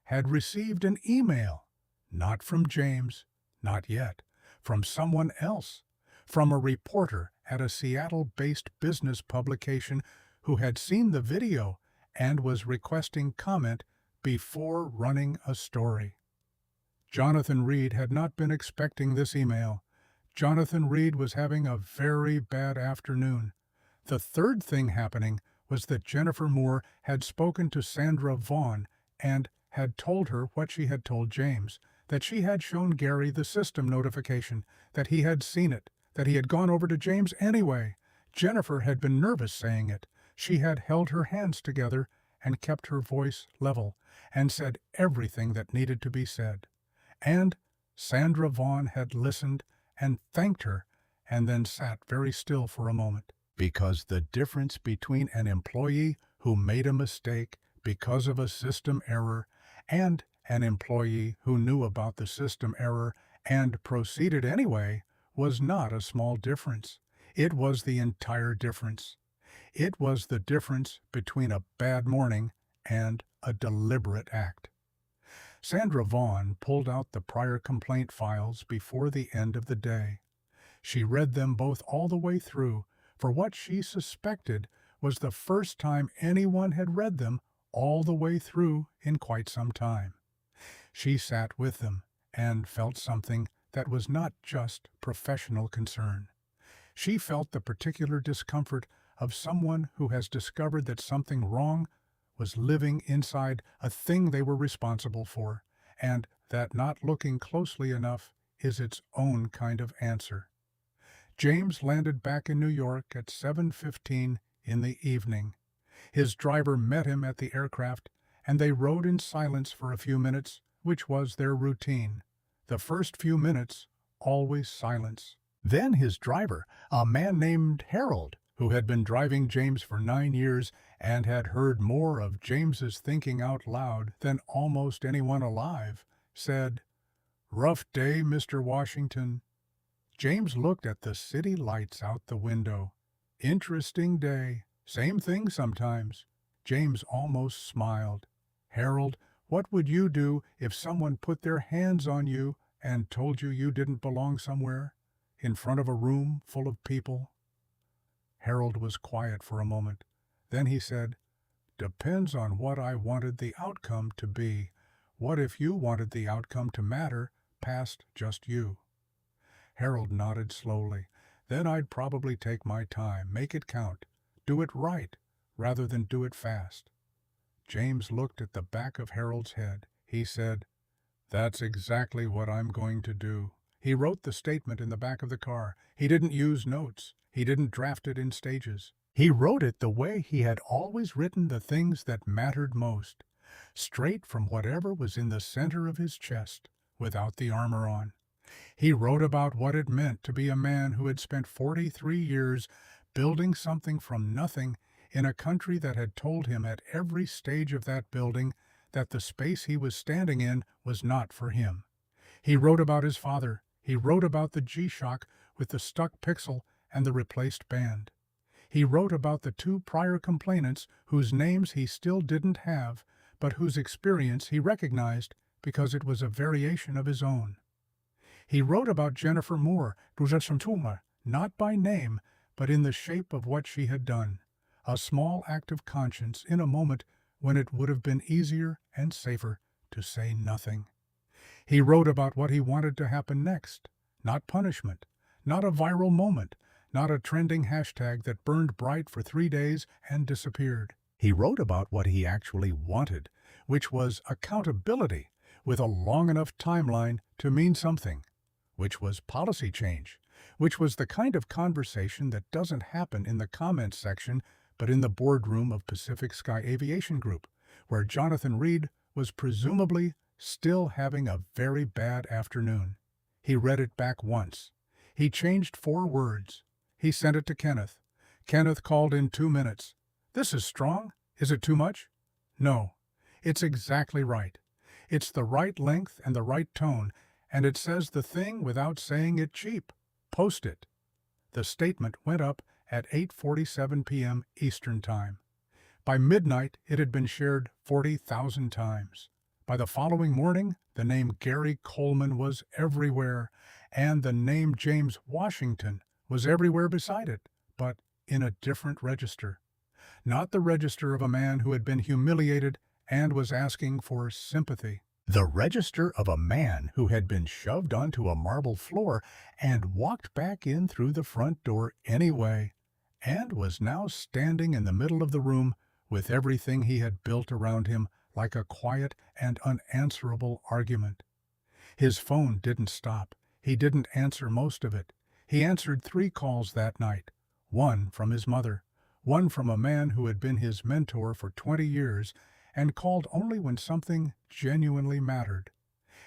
had received an email, not from James, not yet, from someone else, from a reporter at a Seattle-based business publication who had seen the video and was requesting comment before running a story. Jonathan Reed had not been expecting this email. Jonathan Reed was having a very bad afternoon. The third thing happening was that Jennifer Moore had spoken to Sandra Vaughn and had told her what she had told James, that she had shown Gary the system notification, that he had seen it, that he had gone over to James anyway. Jennifer had been nervous saying it. She had held her hands together and kept her voice level and said everything that needed to be said. And Sandra Vaughn had listened and thanked her and then sat very still for a moment. Because the difference between an employee who made a mistake because of a system error and an employee who knew about the system error and proceeded anyway was not a small difference. It was the entire difference. It was the difference between a bad morning and a deliberate act. Sandra Vaughn pulled out the prior complaint files before the end of the day. She read them both all the way through, for what she suspected was the first time anyone had read them all the way through in quite some time. She sat with them and felt something that was not just professional concern. She felt the particular discomfort of someone who has discovered that something wrong was living inside a thing they were responsible for, and that not looking closely enough is its own kind of answer. James landed back in New York at 7:15 in the evening. His driver met him at the aircraft, and they rode in silence for a few minutes, which was their routine. The first few minutes, always silence. Then his driver, a man named Harold, who had been driving James for 9 years and had heard more of James's thinking out loud than almost anyone alive, said, "Rough day, Mr. Washington." James looked at the city lights out the window. Interesting day. Same thing sometimes. James almost smiled. "Harold, what would you do if someone put their hands on you and told you you didn't belong somewhere, in front of a room full of people?" Harold was quiet for a moment. Then he said, "Depends on what I wanted the outcome to be. What if you wanted the outcome to matter past just you?" Harold nodded slowly. "Then I'd probably take my time, make it count, do it right, rather than do it fast." James looked at the back of Harold's head. He said, "That's exactly what I'm going to do." He wrote the statement in the back of the car. He didn't use notes. He didn't draft it in stages. He wrote it the way he had always written the things that mattered most, straight from whatever was in the center of his chest, without the armor on. He wrote about what it meant to be a man who had spent 43 years building something from nothing in a country that had told him at every stage of that building that the space he was standing in was not for him. He wrote about his father. He wrote about the G-Shock with the stuck pixel and the replaced band. He wrote about the 2 prior complainants whose names he still didn't have, but whose experience he recognized because it was a variation of his own. He wrote about Jennifer Moore, not by name, but in the shape of what she had done, a small act of conscience in a moment when it would have been easier and safer to say nothing. He wrote about what he wanted to happen next, not punishment, not a viral moment, not a trending hashtag that burned bright for 3 days and disappeared. He wrote about what he actually wanted, which was accountability with a long enough timeline to mean something, which was policy change, which was the kind of conversation that doesn't happen in the comments section but in the boardroom of Pacific Sky Aviation Group, where Jonathan Reed was presumably still having a very bad afternoon. He read it back once. He changed 4 words. He sent it to Kenneth. Kenneth called in 2 minutes. "This is strong. Is it too much?" "No. It's exactly right. It's the right length and the right tone, and it says the thing without saying it cheap. Post it." The statement went up at 8:47 p.m. Eastern Time. By midnight, it had been shared 40,000 times. By the following morning, the name Gary Coleman was everywhere, and the name James Washington was everywhere beside it, but in a different register. Not the register of a man who had been humiliated and was asking for sympathy. The register of a man who had been shoved onto a marble floor and walked back in through the front door anyway, and was now standing in the middle of the room with everything he had built around him like a quiet and unanswerable argument. His phone didn't stop. He didn't answer most of it. He answered 3 calls that night, one from his mother, one from a man who had been his mentor for 20 years and called only when something genuinely mattered,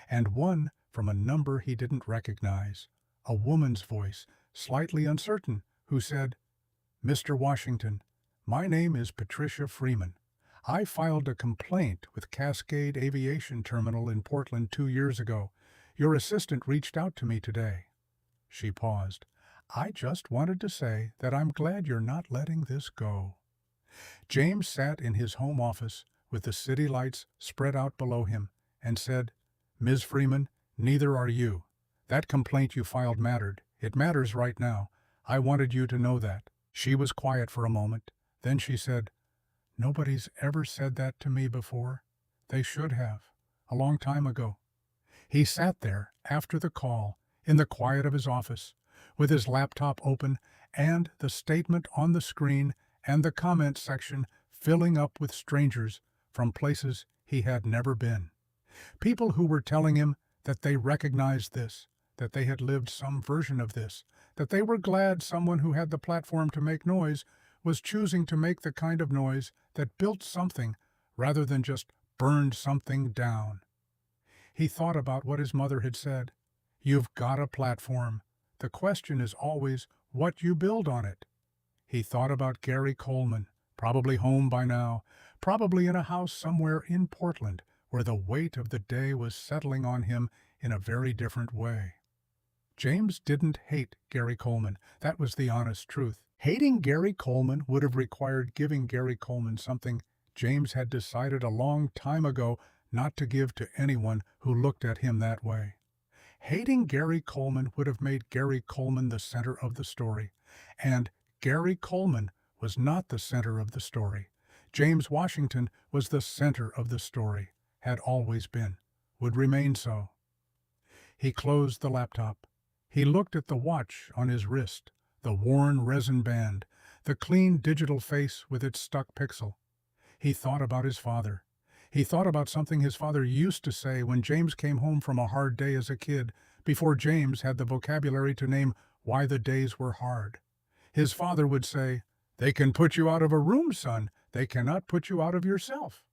and one from a number he didn't recognize, a woman's voice, slightly uncertain, who said, "Mr. Washington, my name is Patricia Freeman. I filed a complaint with Cascade Aviation Terminal in Portland 2 years ago. Your assistant reached out to me today." She paused. "I just wanted to say that I'm glad you're not letting this go." James sat in his home office with the city lights spread out below him and said, "Ms. Freeman, neither are you. That complaint you filed mattered. It matters right now. I wanted you to know that." She was quiet for a moment. Then she said, "Nobody's ever said that to me before. They should have, a long time ago." He sat there after the call, in the quiet of his office, with his laptop open and the statement on the screen and the comment section filling up with strangers from places he had never been. People who were telling him that they recognized this, that they had lived some version of this, that they were glad someone who had the platform to make noise was choosing to make the kind of noise that built something rather than just burned something down. He thought about what his mother had said. "You've got a platform. The question is always what you build on it." He thought about Gary Coleman, probably home by now, probably in a house somewhere in Portland, where the weight of the day was settling on him in a very different way. James didn't hate Gary Coleman. That was the honest truth. Hating Gary Coleman would have required giving Gary Coleman something James had decided a long time ago not to give to anyone who looked at him that way. Hating Gary Coleman would have made Gary Coleman the center of the story, and Gary Coleman was not the center of the story. James Washington was the center of the story, had always been, would remain so. He closed the laptop. He looked at the watch on his wrist, the worn resin band, the clean digital face with its stuck pixel. He thought about his father. He thought about something his father used to say when James came home from a hard day as a kid, before James had the vocabulary to name why the days were hard. His father would say, "They can put you out of a room, son. They cannot put you out of yourself."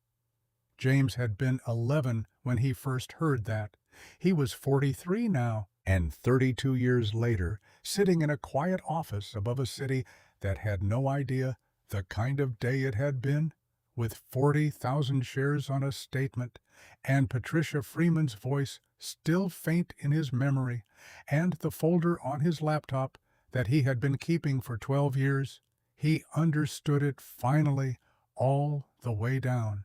James had been 11 when he first heard that. He was 43 now, and 32 years later, sitting in a quiet office above a city that had no idea the kind of day it had been, with 40,000 shares on a statement, and Patricia Freeman's voice still faint in his memory, and the folder on his laptop that he had been keeping for 12 years, he understood it finally, all the way down.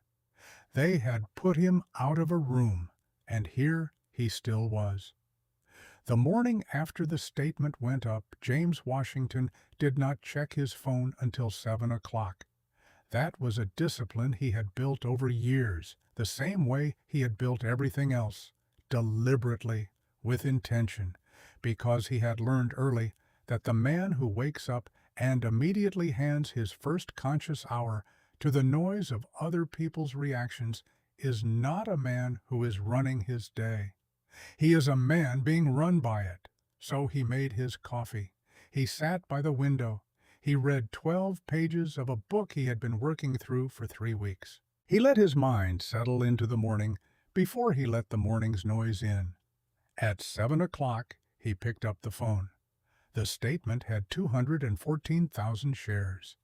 They had put him out of a room, and here he still was. The morning after the statement went up, James Washington did not check his phone until 7 o'clock. That was a discipline he had built over years, the same way he had built everything else, deliberately, with intention, because he had learned early that the man who wakes up and immediately hands his first conscious hour to the noise of other people's reactions is not a man who is running his day. He is a man being run by it. So he made his coffee. He sat by the window. He read 12 pages of a book he had been working through for 3 weeks. He let his mind settle into the morning before he let the morning's noise in. At 7 o'clock, he picked up the phone. The statement had 214,000 shares.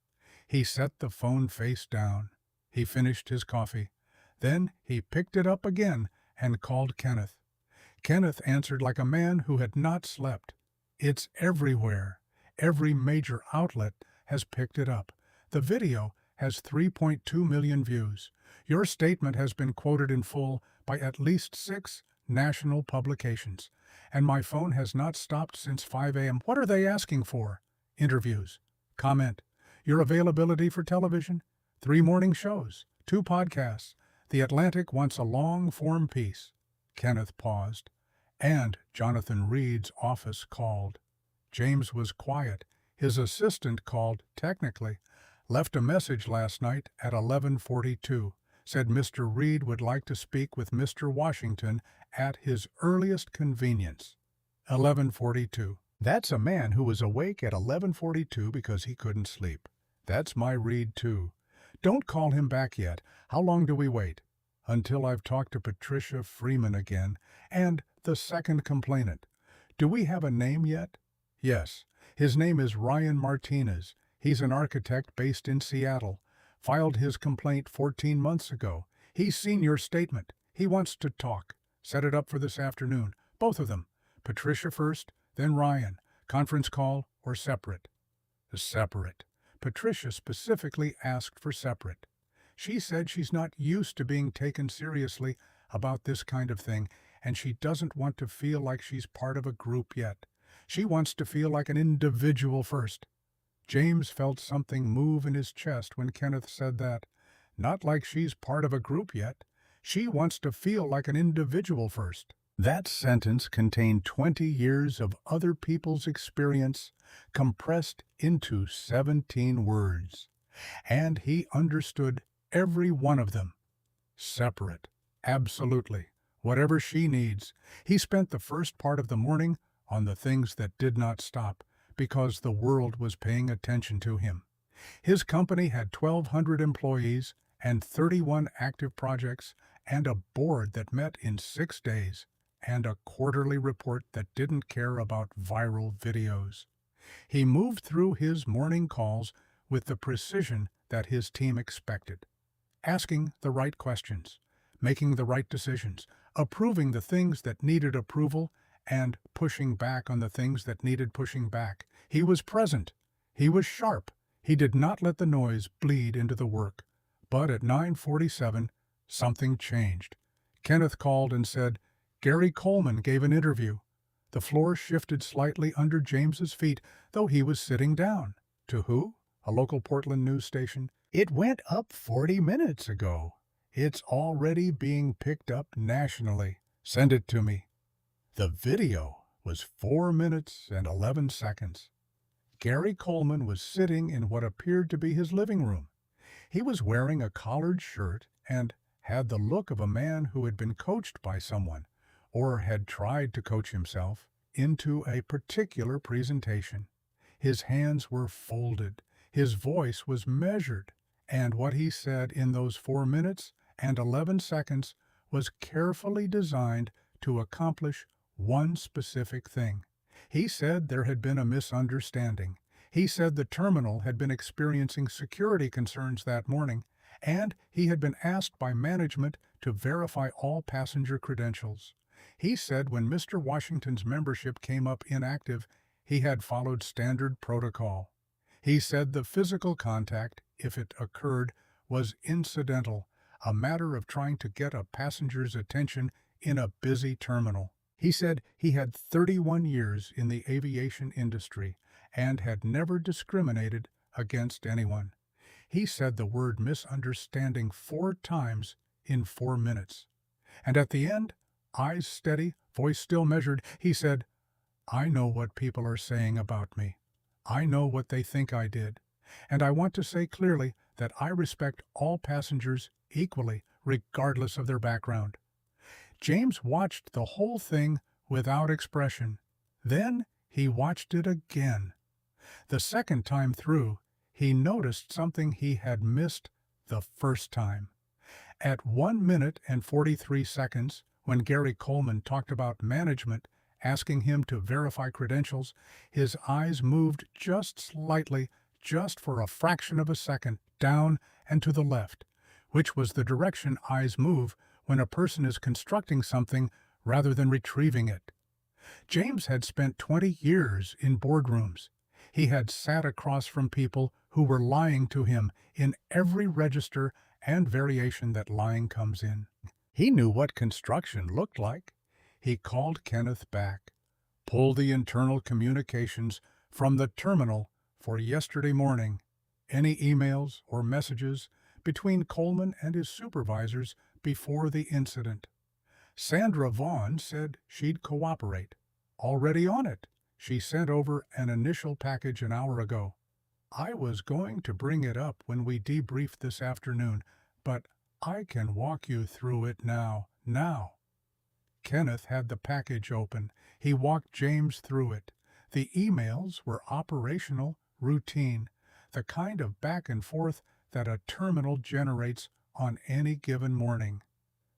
He set the phone face down. He finished his coffee. Then he picked it up again and called Kenneth. Kenneth answered like a man who had not slept. "It's everywhere. Every major outlet has picked it up. The video has 3.2 million views. Your statement has been quoted in full by at least 6 national publications, and my phone has not stopped since 5 a.m. What are they asking for? Interviews. Comment. Your availability for television? 3 morning shows, 2 podcasts. The Atlantic wants a long-form piece. Kenneth paused, and Jonathan Reed's office called. James was quiet. His assistant called, technically, left a message last night at 11:42, said Mr. Reed would like to speak with Mr. Washington at his earliest convenience. 11:42. That's a man who was awake at 11:42 because he couldn't sleep. That's my Reed, too. Don't call him back yet. How long do we wait? Until I've talked to Patricia Freeman again, and the second complainant. Do we have a name yet? Yes. His name is Ryan Martinez. He's an architect based in Seattle. Filed his complaint 14 months ago. He's seen your statement. He wants to talk. Set it up for this afternoon. Both of them. Patricia first, then Ryan. Conference call or separate? Separate. Patricia specifically asked for separate. She said she's not used to being taken seriously about this kind of thing, and she doesn't want to feel like she's part of a group yet. She wants to feel like an individual first. James felt something move in his chest when Kenneth said that. Not like she's part of a group yet. She wants to feel like an individual first. That sentence contained 20 years of other people's experience compressed into 17 words. And he understood every one of them. Separate. Absolutely. Whatever she needs. He spent the first part of the morning on the things that did not stop, because the world was paying attention to him. His company had 1,200 employees and 31 active projects and a board that met in 6 days and a quarterly report that didn't care about viral videos. He moved through his morning calls with the precision that his team expected, asking the right questions, making the right decisions, approving the things that needed approval, and pushing back on the things that needed pushing back. He was present. He was sharp. He did not let the noise bleed into the work. But at 9:47, something changed. Kenneth called and said, Gary Coleman gave an interview. The floor shifted slightly under James's feet, though he was sitting down. To who? A local Portland news station. It went up 40 minutes ago. It's already being picked up nationally. Send it to me. The video was 4 minutes and 11 seconds. Gary Coleman was sitting in what appeared to be his living room. He was wearing a collared shirt and had the look of a man who had been coached by someone, or had tried to coach himself, into a particular presentation. His hands were folded, his voice was measured, and what he said in those 4 minutes and 11 seconds was carefully designed to accomplish one specific thing. He said there had been a misunderstanding. He said the terminal had been experiencing security concerns that morning, and he had been asked by management to verify all passenger credentials. He said when Mr. Washington's membership came up inactive, he had followed standard protocol. He said the physical contact, if it occurred, was incidental, a matter of trying to get a passenger's attention in a busy terminal. He said he had 31 years in the aviation industry and had never discriminated against anyone. He said the word misunderstanding 4 times in 4 minutes. And at the end, eyes steady, voice still measured, he said, I know what people are saying about me. I know what they think I did. And I want to say clearly that I respect all passengers equally, regardless of their background. James watched the whole thing without expression. Then he watched it again. The second time through, he noticed something he had missed the first time. At 1 minute and 43 seconds, when Gary Coleman talked about management asking him to verify credentials, his eyes moved just slightly, just for a fraction of a second, down and to the left, which was the direction eyes move when a person is constructing something rather than retrieving it. James had spent 20 years in boardrooms. He had sat across from people who were lying to him in every register and variation that lying comes in. He knew what construction looked like. He called Kenneth back, pulled the internal communications from the terminal for yesterday morning, any emails or messages between Coleman and his supervisors before the incident. Sandra Vaughn said she'd cooperate. Already on it. She sent over an initial package an hour ago. I was going to bring it up when we debriefed this afternoon, but I can walk you through it now. Kenneth had the package open. He walked James through it. The emails were operational, routine, the kind of back and forth that a terminal generates on any given morning.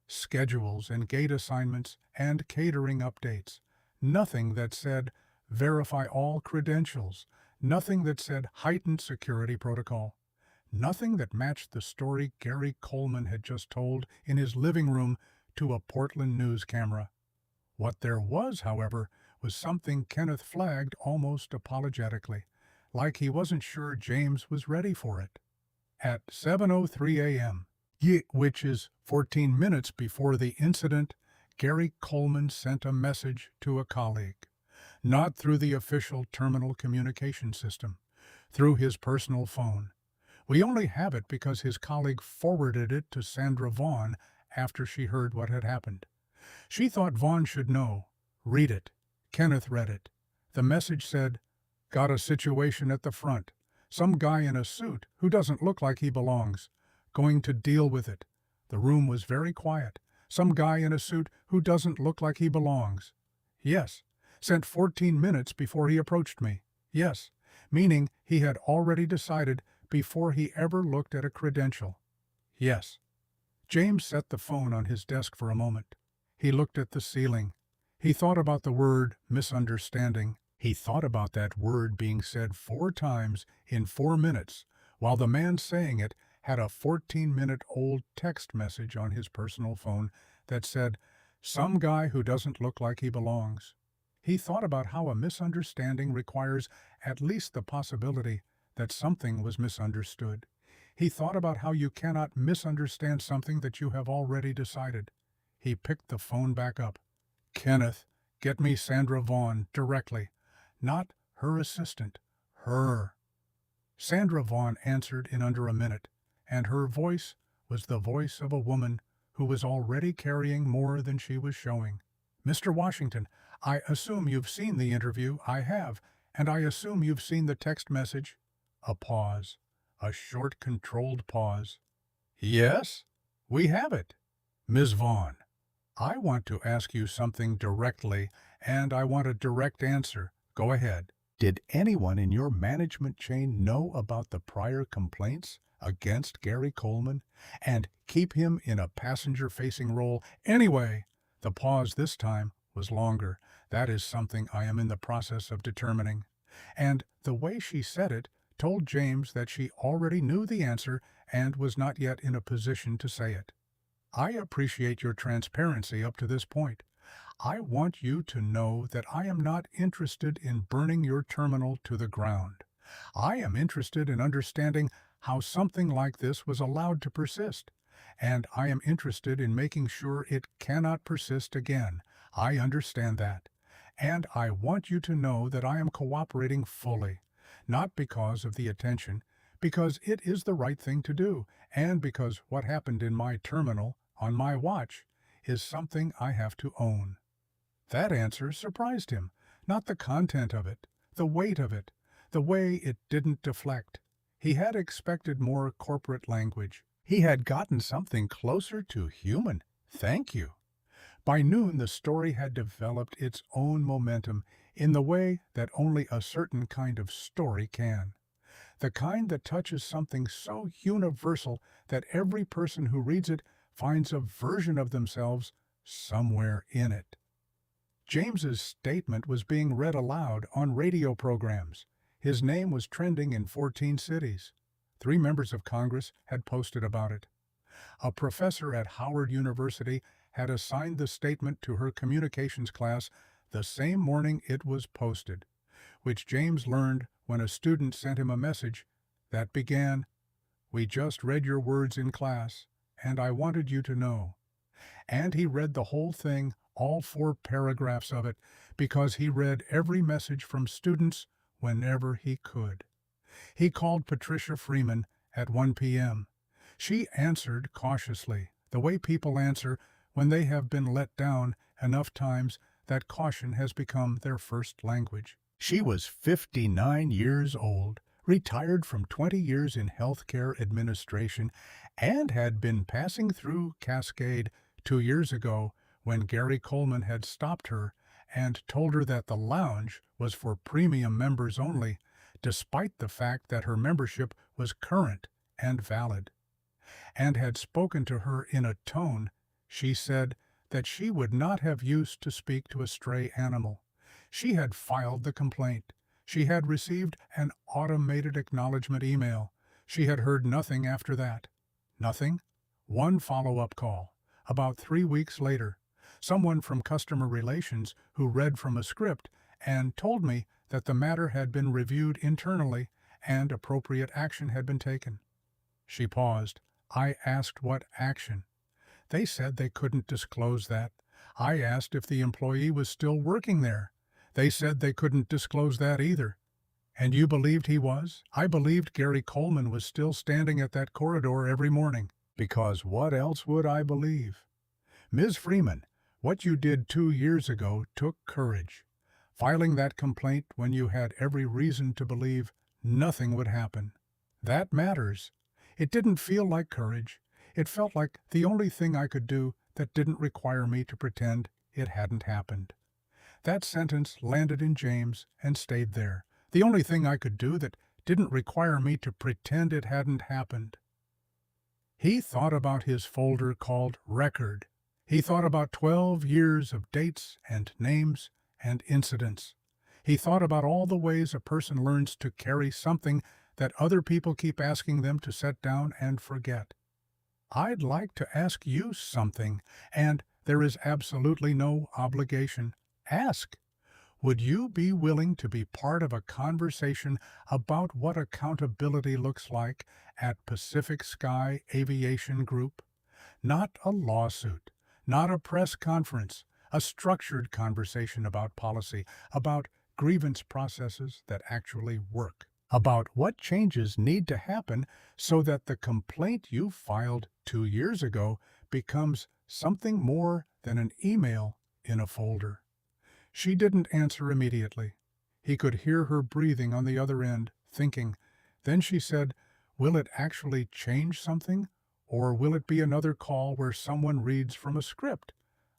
Schedules and gate assignments and catering updates. Nothing that said, verify all credentials. Nothing that said, heightened security protocol. Nothing that matched the story Gary Coleman had just told in his living room to a Portland news camera. What there was, however, was something Kenneth flagged almost apologetically, like he wasn't sure James was ready for it. At 7:03 a.m., which is 14 minutes before the incident, Gary Coleman sent a message to a colleague, not through the official terminal communication system, through his personal phone. We only have it because his colleague forwarded it to Sandra Vaughn after she heard what had happened. She thought Vaughn should know. Read it. Kenneth read it. The message said, "Got a situation at the front. Some guy in a suit who doesn't look like he belongs. Going to deal with it." The room was very quiet. Some guy in a suit who doesn't look like he belongs. Yes. Sent 14 minutes before he approached me. Yes. Meaning he had already decided before he ever looked at a credential. Yes. James set the phone on his desk for a moment. He looked at the ceiling. He thought about the word misunderstanding. He thought about that word being said 4 times in 4 minutes, while the man saying it had a 14-minute-old text message on his personal phone that said, "Some guy who doesn't look like he belongs." He thought about how a misunderstanding requires at least the possibility that something was misunderstood. He thought about how you cannot misunderstand something that you have already decided. He picked the phone back up. "Kenneth, get me Sandra Vaughn directly." Not her assistant, her. Sandra Vaughn answered in under a minute, and her voice was the voice of a woman who was already carrying more than she was showing. "Mr. Washington, I assume you've seen the interview." "I have, and I assume you've seen the text message." A pause. A short, controlled pause. "Yes, we have it." "Ms. Vaughn, I want to ask you something directly, and I want a direct answer. Go ahead. Did anyone in your management chain know about the prior complaints against Gary Coleman and keep him in a passenger-facing role anyway?" The pause this time was longer. "That is something I am in the process of determining." And the way she said it told James that she already knew the answer and was not yet in a position to say it. "I appreciate your transparency up to this point. I want you to know that I am not interested in burning your terminal to the ground. I am interested in understanding how something like this was allowed to persist, and I am interested in making sure it cannot persist again. I understand that. And I want you to know that I am cooperating fully, not because of the attention, because it is the right thing to do, and because what happened in my terminal, on my watch, is something I have to own." That answer surprised him, not the content of it, the weight of it, the way it didn't deflect. He had expected more corporate language. He had gotten something closer to human. "Thank you." By noon, the story had developed its own momentum in the way that only a certain kind of story can. The kind that touches something so universal that every person who reads it finds a version of themselves somewhere in it. James's statement was being read aloud on radio programs. His name was trending in 14 cities. 3 members of Congress had posted about it. A professor at Howard University had assigned the statement to her communications class the same morning it was posted, which James learned when a student sent him a message that began, "We just read your words in class, and I wanted you to know." And he read the whole thing, all 4 paragraphs of it, because he read every message from students whenever he could. He called Patricia Freeman at 1 p.m. She answered cautiously, the way people answer when they have been let down enough times that caution has become their first language. She was 59 years old, retired from 20 years in healthcare administration, and had been passing through Cascade 2 years ago when Gary Coleman had stopped her and told her that the lounge was for premium members only, despite the fact that her membership was current and valid, and had spoken to her in a tone, she said, that she would not have used to speak to a stray animal. She had filed the complaint. She had received an automated acknowledgement email. She had heard nothing after that. Nothing. One follow-up call. About 3 weeks later, someone from customer relations who read from a script and told me that the matter had been reviewed internally and appropriate action had been taken. She paused. I asked what action. They said they couldn't disclose that. I asked if the employee was still working there. They said they couldn't disclose that either. And you believed he was? I believed Gary Coleman was still standing at that corridor every morning. Because what else would I believe? Ms. Freeman, what you did 2 years ago took courage. Filing that complaint when you had every reason to believe nothing would happen. That matters. It didn't feel like courage. It felt like the only thing I could do that didn't require me to pretend it hadn't happened. That sentence landed in James and stayed there. The only thing I could do that didn't require me to pretend it hadn't happened. He thought about his folder called Record. He thought about 12 years of dates and names and incidents. He thought about all the ways a person learns to carry something that other people keep asking them to set down and forget. I'd like to ask you something, and there is absolutely no obligation. Ask. Would you be willing to be part of a conversation about what accountability looks like at Pacific Sky Aviation Group? Not a lawsuit, not a press conference, a structured conversation about policy, about grievance processes that actually work, about what changes need to happen so that the complaint you filed 2 years ago becomes something more than an email in a folder. She didn't answer immediately. He could hear her breathing on the other end, thinking. Then she said, "Will it actually change something? Or will it be another call where someone reads from a script?"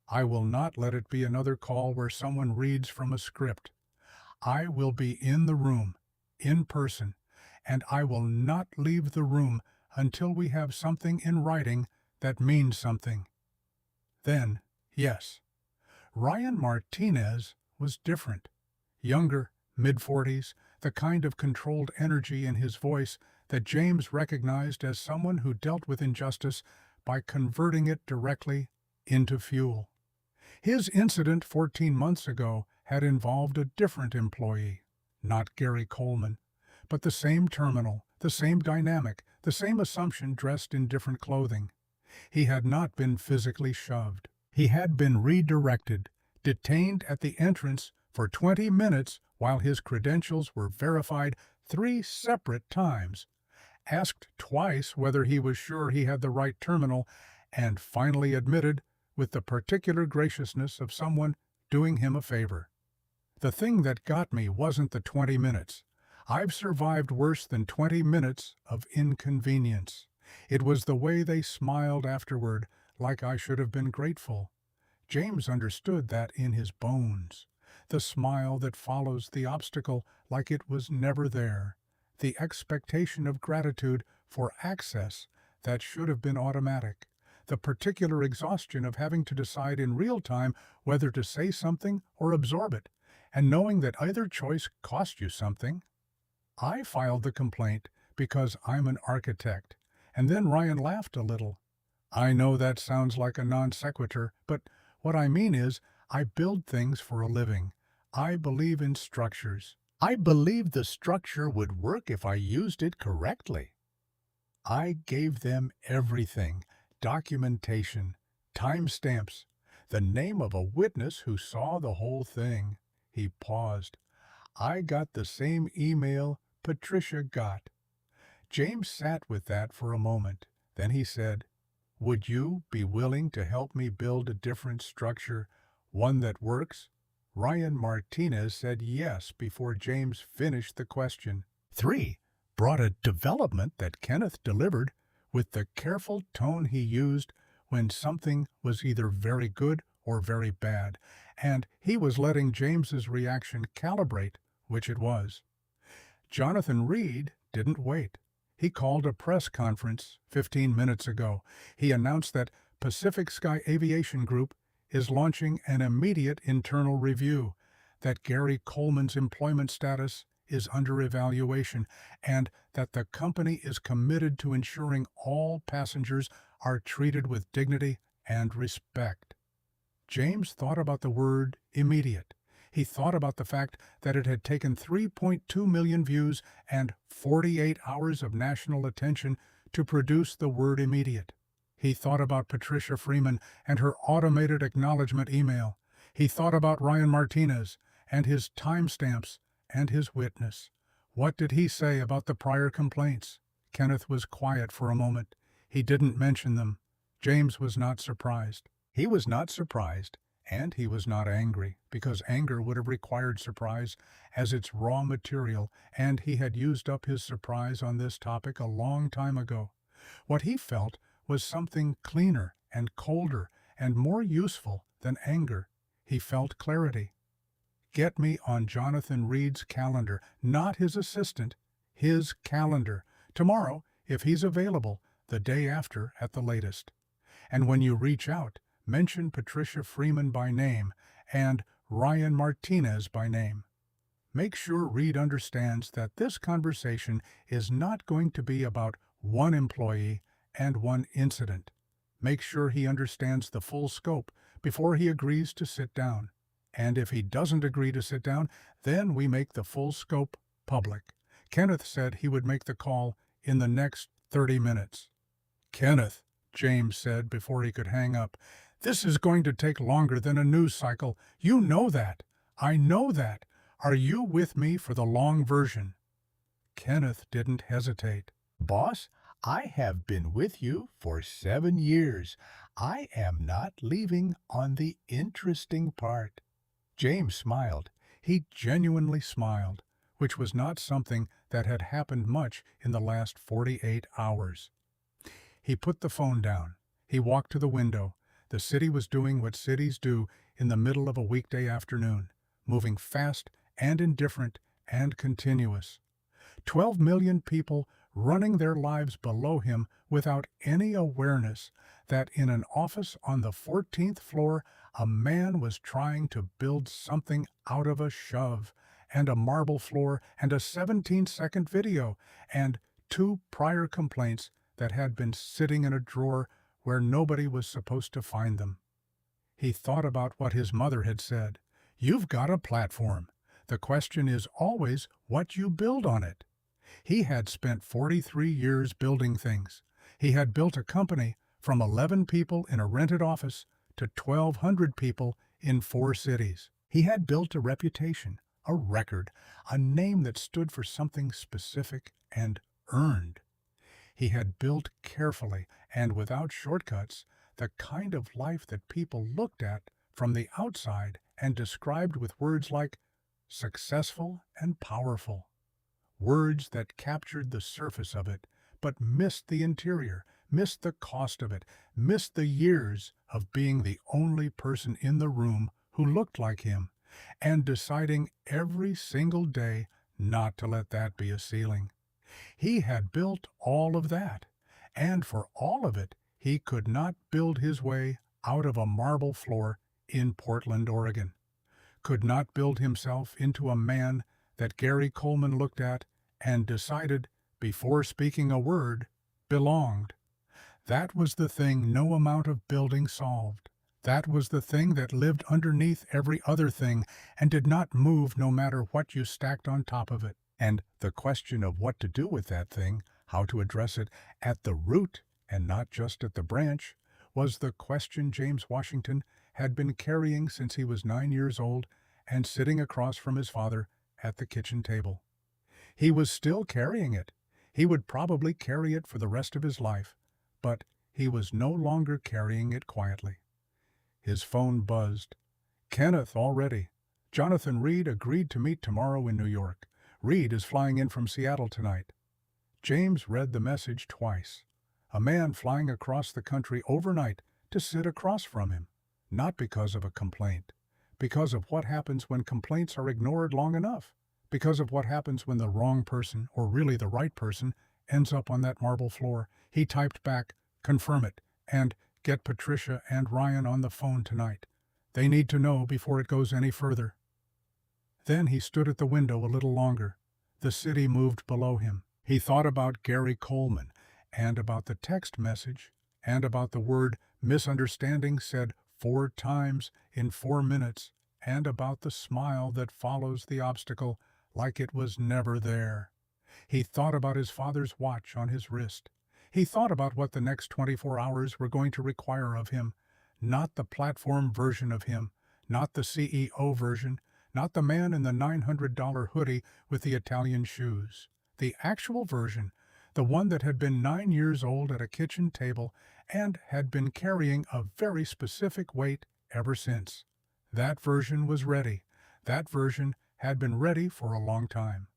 "I will not let it be another call where someone reads from a script. I will be in the room, in person, and I will not leave the room until we have something in writing that means something." Then, yes. Ryan Martinez was different. Younger, mid-40s, the kind of controlled energy in his voice that James recognized as someone who dealt with injustice by converting it directly into fuel. His incident 14 months ago had involved a different employee, not Gary Coleman, but the same terminal, the same dynamic, the same assumption dressed in different clothing. He had not been physically shoved. He had been redirected, detained at the entrance for 20 minutes while his credentials were verified 3 separate times, asked twice whether he was sure he had the right terminal, and finally admitted with the particular graciousness of someone doing him a favor. The thing that got me wasn't the 20 minutes. I've survived worse than 20 minutes of inconvenience. It was the way they smiled afterward, like I should have been grateful. James understood that in his bones. The smile that follows the obstacle like it was never there. The expectation of gratitude for access that should have been automatic. The particular exhaustion of having to decide in real time whether to say something or absorb it, and knowing that either choice cost you something. I filed the complaint because I'm an architect, and then Ryan laughed a little. I know that sounds like a non sequitur, but what I mean is I build things for a living. I believe in structures. I believed the structure would work if I used it correctly. I gave them everything: documentation, timestamps, the name of a witness who saw the whole thing. He paused. I got the same email Patricia got. James sat with that for a moment. Then he said, would you be willing to help me build a different structure, one that works? Ryan Martinez said yes before James finished the question. 3. Brought a development that Kenneth delivered with the careful tone he used when something was either very good or very bad, and he was letting James's reaction calibrate which it was. Jonathan Reed didn't wait. He called a press conference 15 minutes ago. He announced that Pacific Sky Aviation Group is launching an immediate internal review, that Gary Coleman's employment status is under evaluation, and that the company is committed to ensuring all passengers are treated with dignity and respect. James thought about the word immediate. He thought about the fact that it had taken 3.2 million views and 48 hours of national attention to produce the word immediate. He thought about Patricia Freeman and her automated acknowledgement email. He thought about Ryan Martinez and his timestamps and his witness. What did he say about the prior complaints? Kenneth was quiet for a moment. He didn't mention them. James was not surprised. He was not surprised, and he was not angry, because anger would have required surprise as its raw material, and he had used up his surprise on this topic a long time ago. What he felt was something cleaner and colder and more useful than anger. He felt clarity. Get me on Jonathan Reed's calendar, not his assistant, his calendar. Tomorrow, if he's available, the day after at the latest. And when you reach out, mention Patricia Freeman by name and Ryan Martinez by name. Make sure Reed understands that this conversation is not going to be about one employee and one incident. Make sure he understands the full scope before he agrees to sit down. And if he doesn't agree to sit down, then we make the full scope public. Kenneth said he would make the call in the next 30 minutes. Kenneth, James said before he could hang up, this is going to take longer than a news cycle. You know that. I know that. Are you with me for the long version? Kenneth didn't hesitate. Boss, I have been with you for 7 years. I am not leaving on the interesting part. James smiled. He genuinely smiled, which was not something that had happened much in the last 48 hours. He put the phone down. He walked to the window. The city was doing what cities do in the middle of a weekday afternoon, moving fast and indifferent and continuous. 12 million people running their lives below him without any awareness that in an office on the 14th floor a man was trying to build something out of a shove, and a marble floor and a 17-second video, and 2 prior complaints that had been sitting in a drawer where nobody was supposed to find them. He thought about what his mother had said. You've got a platform. The question is always what you build on it. He had spent 43 years building things. He had built a company from 11 people in a rented office to 1,200 people in 4 cities. He had built a reputation, a record, a name that stood for something specific and earned. He had built carefully and without shortcuts the kind of life that people looked at from the outside and described with words like successful and powerful. Words that captured the surface of it, but missed the interior, missed the cost of it, missed the years of being the only person in the room who looked like him, and deciding every single day not to let that be a ceiling. He had built all of that, and for all of it, he could not build his way out of a marble floor in Portland, Oregon. Could not build himself into a man that Gary Coleman looked at and decided, before speaking a word, belonged. That was the thing no amount of building solved. That was the thing that lived underneath every other thing and did not move no matter what you stacked on top of it. And the question of what to do with that thing, how to address it at the root and not just at the branch, was the question James Washington had been carrying since he was 9 years old and sitting across from his father at the kitchen table. He was still carrying it. He would probably carry it for the rest of his life, but he was no longer carrying it quietly. His phone buzzed. Kenneth, already. Jonathan Reed agreed to meet tomorrow in New York. Reed is flying in from Seattle tonight. James read the message twice. A man flying across the country overnight to sit across from him, not because of a complaint, because of what happens when complaints are ignored long enough, because of what happens when the wrong person, or really the right person, ends up on that marble floor. He typed back, "Confirm it," and "Get Patricia and Ryan on the phone tonight. They need to know before it goes any further." Then he stood at the window a little longer. The city moved below him. He thought about Gary Coleman, and about the text message, and about the word misunderstanding said 4 times in 4 minutes, and about the smile that follows the obstacle like it was never there. He thought about his father's watch on his wrist. He thought about what the next 24 hours were going to require of him, not the platform version of him, not the CEO version, not the man in the $900 hoodie with the Italian shoes. The actual version, the one that had been 9 years old at a kitchen table and had been carrying a very specific weight ever since. That version was ready. That version had been ready for a long time.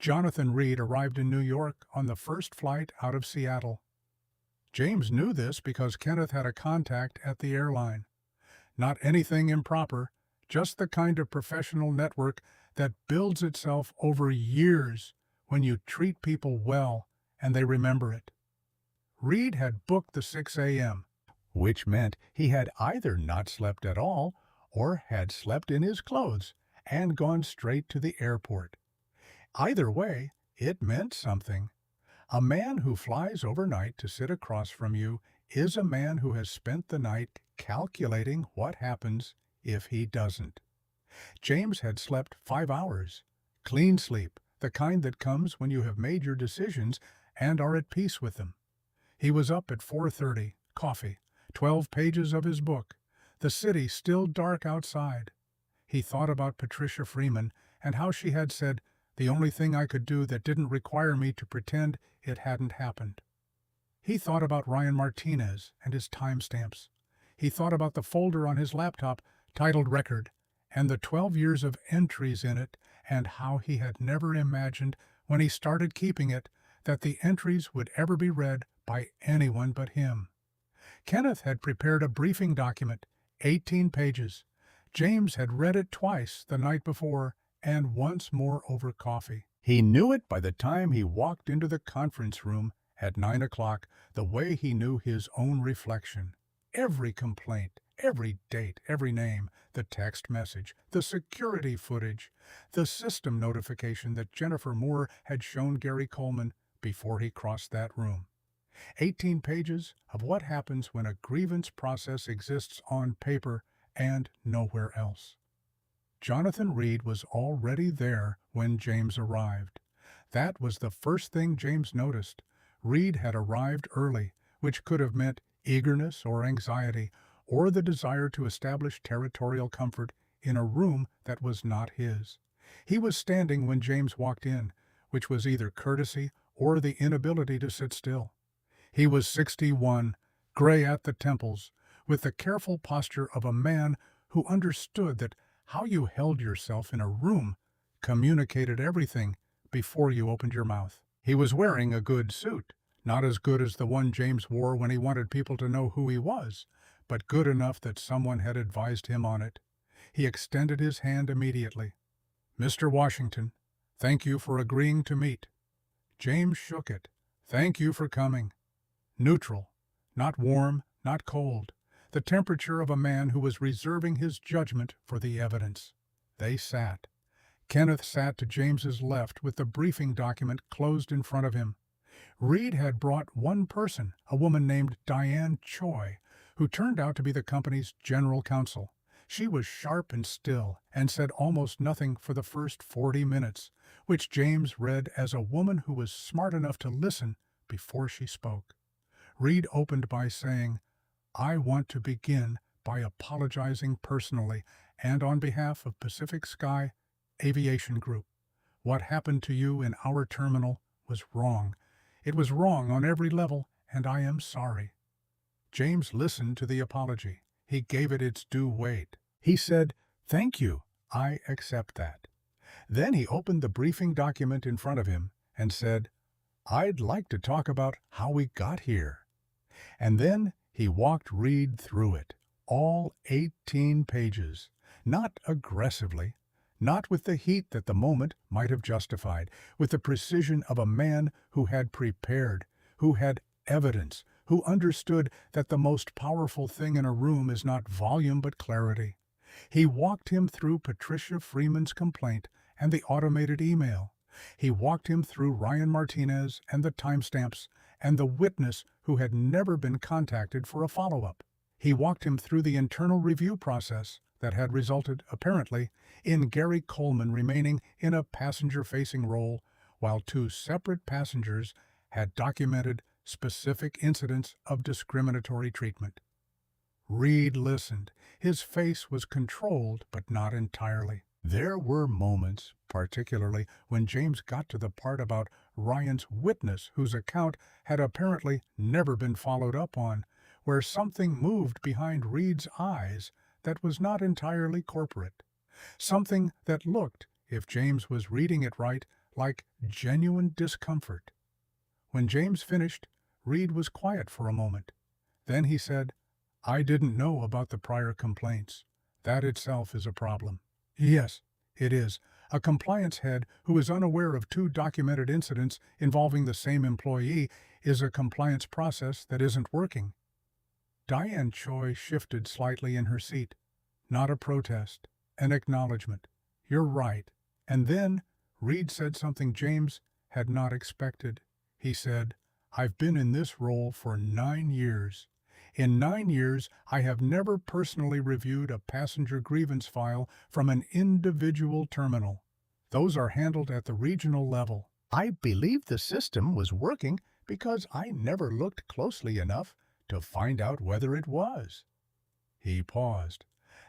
Jonathan Reed arrived in New York on the first flight out of Seattle. James knew this because Kenneth had a contact at the airline. Not anything improper, just the kind of professional network that builds itself over years when you treat people well and they remember it. Reed had booked the 6 a.m., which meant he had either not slept at all or had slept in his clothes and gone straight to the airport. Either way, it meant something. A man who flies overnight to sit across from you is a man who has spent the night calculating what happens if he doesn't. James had slept 5 hours. Clean sleep, the kind that comes when you have made your decisions and are at peace with them. He was up at 4:30, coffee, 12 pages of his book, the city still dark outside. He thought about Patricia Freeman and how she had said, "The only thing I could do that didn't require me to pretend it hadn't happened." He thought about Ryan Martinez and his timestamps. He thought about the folder on his laptop titled Record and the 12 years of entries in it, and how he had never imagined when he started keeping it that the entries would ever be read by anyone but him. Kenneth had prepared a briefing document, 18 pages. James had read it twice the night before and once more over coffee. He knew it by the time he walked into the conference room at 9 o'clock, the way he knew his own reflection. Every complaint, every date, every name, the text message, the security footage, the system notification that Jennifer Moore had shown Gary Coleman before he crossed that room. 18 pages of what happens when a grievance process exists on paper and nowhere else. Jonathan Reed was already there when James arrived. That was the first thing James noticed. Reed had arrived early, which could have meant eagerness or anxiety, or the desire to establish territorial comfort in a room that was not his. He was standing when James walked in, which was either courtesy or the inability to sit still. He was 61, gray at the temples, with the careful posture of a man who understood that how you held yourself in a room communicated everything before you opened your mouth. He was wearing a good suit, not as good as the one James wore when he wanted people to know who he was, but good enough that someone had advised him on it. He extended his hand immediately. "Mr. Washington, thank you for agreeing to meet." James shook it. "Thank you for coming." Neutral, not warm, not cold, the temperature of a man who was reserving his judgment for the evidence. They sat. Kenneth sat to James's left with the briefing document closed in front of him. Reed had brought one person, a woman named Diane Choi, who turned out to be the company's general counsel. She was sharp and still and said almost nothing for the first 40 minutes, which James read as a woman who was smart enough to listen before she spoke. Reed opened by saying, I want to begin by apologizing personally and on behalf of Pacific Sky Aviation Group. What happened to you in our terminal was wrong. It was wrong on every level, and I am sorry." James listened to the apology. He gave it its due weight. He said, "Thank you. I accept that." Then he opened the briefing document in front of him and said, "I'd like to talk about how we got here." And then he walked Reed through it, all 18 pages, not aggressively, not with the heat that the moment might have justified, with the precision of a man who had prepared, who had evidence, who understood that the most powerful thing in a room is not volume but clarity. He walked him through Patricia Freeman's complaint and the automated email. He walked him through Ryan Martinez and the timestamps and the witness who had never been contacted for a follow-up. He walked him through the internal review process that had resulted, apparently, in Gary Coleman remaining in a passenger-facing role, while 2 separate passengers had documented specific incidents of discriminatory treatment. Reed listened. His face was controlled, but not entirely. There were moments, particularly when James got to the part about Ryan's witness whose account had apparently never been followed up on, where something moved behind Reed's eyes that was not entirely corporate. Something that looked, if James was reading it right, like genuine discomfort. When James finished, Reed was quiet for a moment. Then he said, "I didn't know about the prior complaints. That itself is a problem." "Yes, it is. A compliance head who is unaware of 2 documented incidents involving the same employee is a compliance process that isn't working." Diane Choi shifted slightly in her seat. Not a protest, an acknowledgement. "You're right." And then Reed said something James had not expected. He said, "I've been in this role for 9 years. In 9 years, I have never personally reviewed a passenger grievance file from an individual terminal. Those are handled at the regional level. I believe the system was working because I never looked closely enough to find out whether it was." He paused.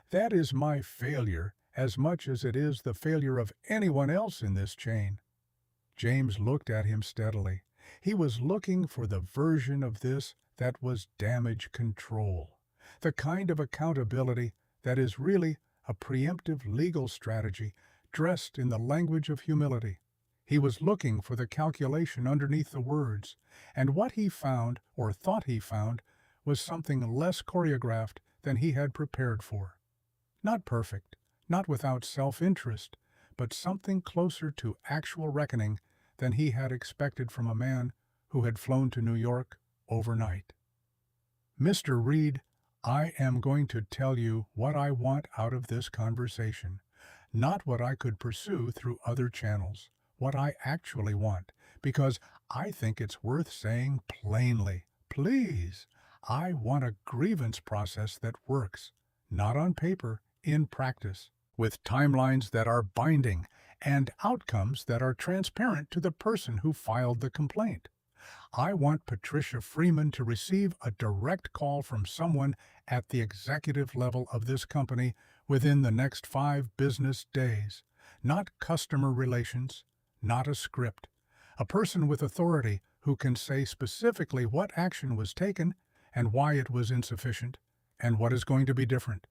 "That is my failure as much as it is the failure of anyone else in this chain." James looked at him steadily. He was looking for the version of this that was damage control, the kind of accountability that is really a preemptive legal strategy dressed in the language of humility. He was looking for the calculation underneath the words, and what he found, or thought he found, was something less choreographed than he had prepared for. Not perfect, not without self-interest, but something closer to actual reckoning than he had expected from a man who had flown to New York overnight. "Mr. Reed, I am going to tell you what I want out of this conversation, not what I could pursue through other channels, what I actually want, because I think it's worth saying plainly. Please, I want a grievance process that works, not on paper, in practice, with timelines that are binding and outcomes that are transparent to the person who filed the complaint. I want Patricia Freeman to receive a direct call from someone at the executive level of this company within the next 5 business days. Not customer relations, not a script. A person with authority who can say specifically what action was taken and why it was insufficient and what is going to be different.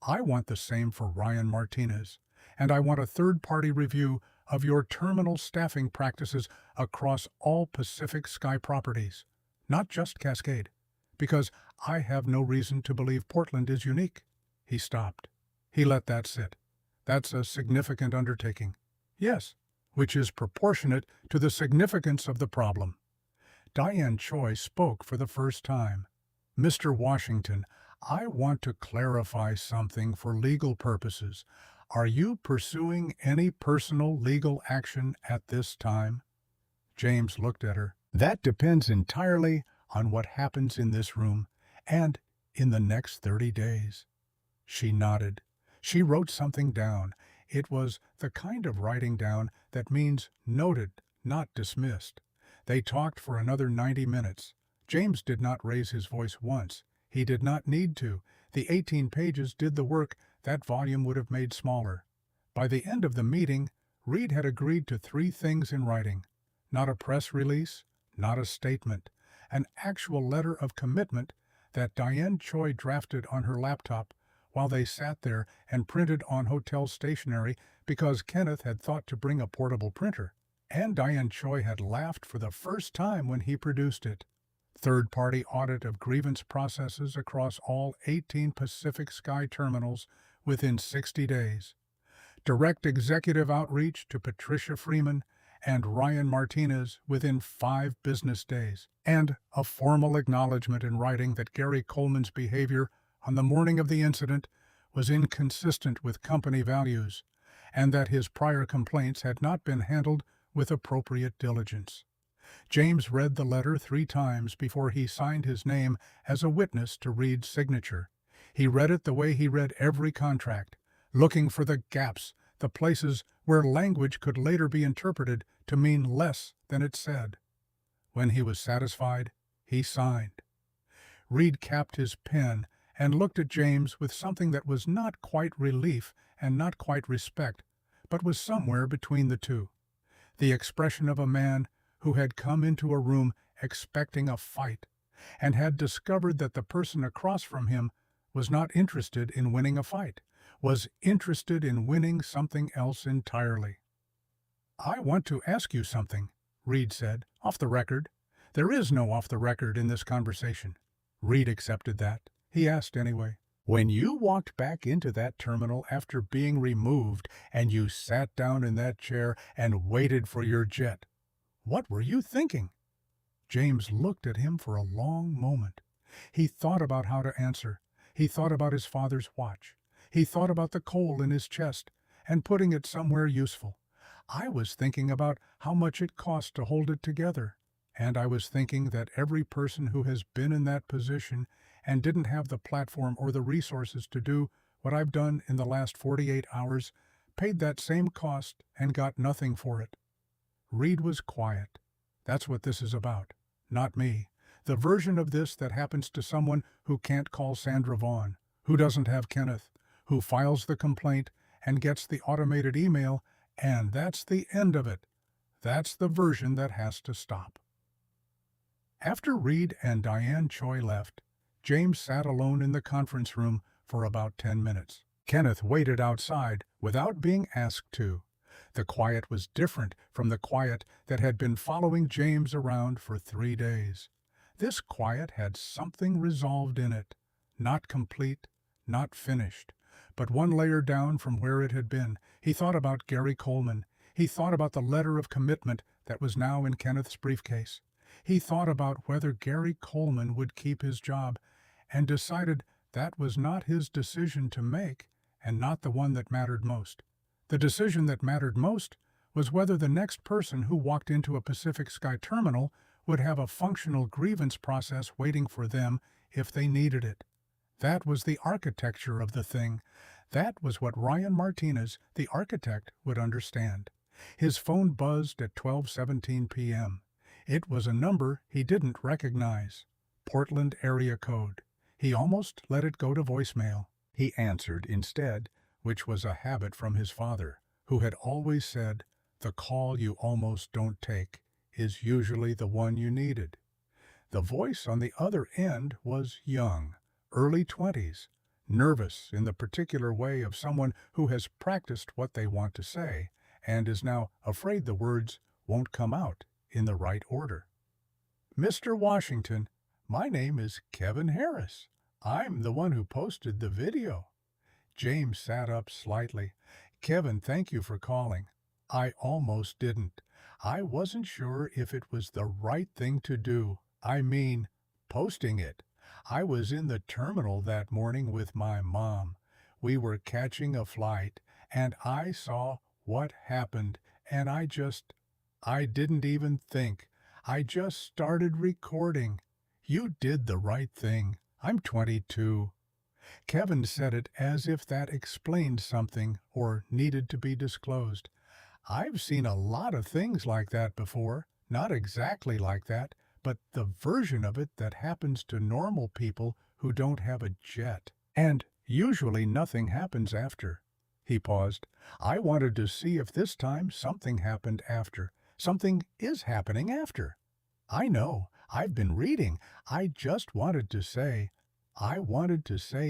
I want the same for Ryan Martinez, and I want a third-party review of your terminal staffing practices across all Pacific Sky properties, not just Cascade, because I have no reason to believe Portland is unique." He stopped. He let that sit. "That's a significant undertaking." "Yes, which is proportionate to the significance of the problem." Diane Choi spoke for the first time. "Mr. Washington, I want to clarify something for legal purposes. Are you pursuing any personal legal action at this time?" James looked at her. "That depends entirely on what happens in this room and in the next 30 days. She nodded. She wrote something down. It was the kind of writing down that means noted, not dismissed. They talked for another 90 minutes. James did not raise his voice once. He did not need to. The 18 pages did the work that volume would have made smaller. By the end of the meeting, Reed had agreed to 3 things in writing. Not a press release, not a statement, an actual letter of commitment that Diane Choi drafted on her laptop while they sat there and printed on hotel stationery because Kenneth had thought to bring a portable printer. And Diane Choi had laughed for the first time when he produced it. Third-party audit of grievance processes across all 18 Pacific Sky terminals within 60 days. Direct executive outreach to Patricia Freeman and Ryan Martinez within 5 business days. And a formal acknowledgement in writing that Gary Coleman's behavior on the morning of the incident was inconsistent with company values, and that his prior complaints had not been handled with appropriate diligence. James read the letter 3 times before he signed his name as a witness to Reed's signature. He read it the way he read every contract, looking for the gaps, the places where language could later be interpreted to mean less than it said. When he was satisfied, he signed. Reed capped his pen and looked at James with something that was not quite relief and not quite respect, but was somewhere between the two. The expression of a man who had come into a room expecting a fight and had discovered that the person across from him was not interested in winning a fight, was interested in winning something else entirely. "I want to ask you something," Reed said, "off the record." "There is no off the record in this conversation." Reed accepted that. He asked anyway. "When you walked back into that terminal after being removed and you sat down in that chair and waited for your jet, what were you thinking?" James looked at him for a long moment. He thought about how to answer. He thought about his father's watch. He thought about the coal in his chest and putting it somewhere useful. "I was thinking about how much it cost to hold it together. And I was thinking that every person who has been in that position and didn't have the platform or the resources to do what I've done in the last 48 hours paid that same cost and got nothing for it." Reed was quiet. "That's what this is about. Not me. The version of this that happens to someone who can't call Sandra Vaughn, who doesn't have Kenneth, who files the complaint and gets the automated email, and that's the end of it. That's the version that has to stop." After Reed and Diane Choi left, James sat alone in the conference room for about 10 minutes. Kenneth waited outside without being asked to. The quiet was different from the quiet that had been following James around for 3 days. This quiet had something resolved in it, not complete, not finished, but one layer down from where it had been. He thought about Gary Coleman. He thought about the letter of commitment that was now in Kenneth's briefcase. He thought about whether Gary Coleman would keep his job, and decided that was not his decision to make and not the one that mattered most. The decision that mattered most was whether the next person who walked into a Pacific Sky terminal would have a functional grievance process waiting for them if they needed it. That was the architecture of the thing. That was what Ryan Martinez, the architect, would understand. His phone buzzed at 12:17 p.m. It was a number he didn't recognize. Portland area code. He almost let it go to voicemail. He answered instead, which was a habit from his father, who had always said, "The call you almost don't take is usually the one you needed." The voice on the other end was young, early 20s, nervous in the particular way of someone who has practiced what they want to say and is now afraid the words won't come out in the right order. "Mr. Washington, my name is Kevin Harris. I'm the one who posted the video." James sat up slightly. "Kevin, thank you for calling. I almost didn't. I wasn't sure if it was the right thing to do. I mean, posting it. I was in the terminal that morning with my mom. We were catching a flight, and I saw what happened, and I didn't even think. I just started recording. You did the right thing. I'm 22. Kevin said it as if that explained something or needed to be disclosed. "I've seen a lot of things like that before. Not exactly like that, but the version of it that happens to normal people who don't have a jet. And usually nothing happens after. He paused. I wanted to see if this time something happened after. Something is happening after. I know. I've been reading. I wanted to say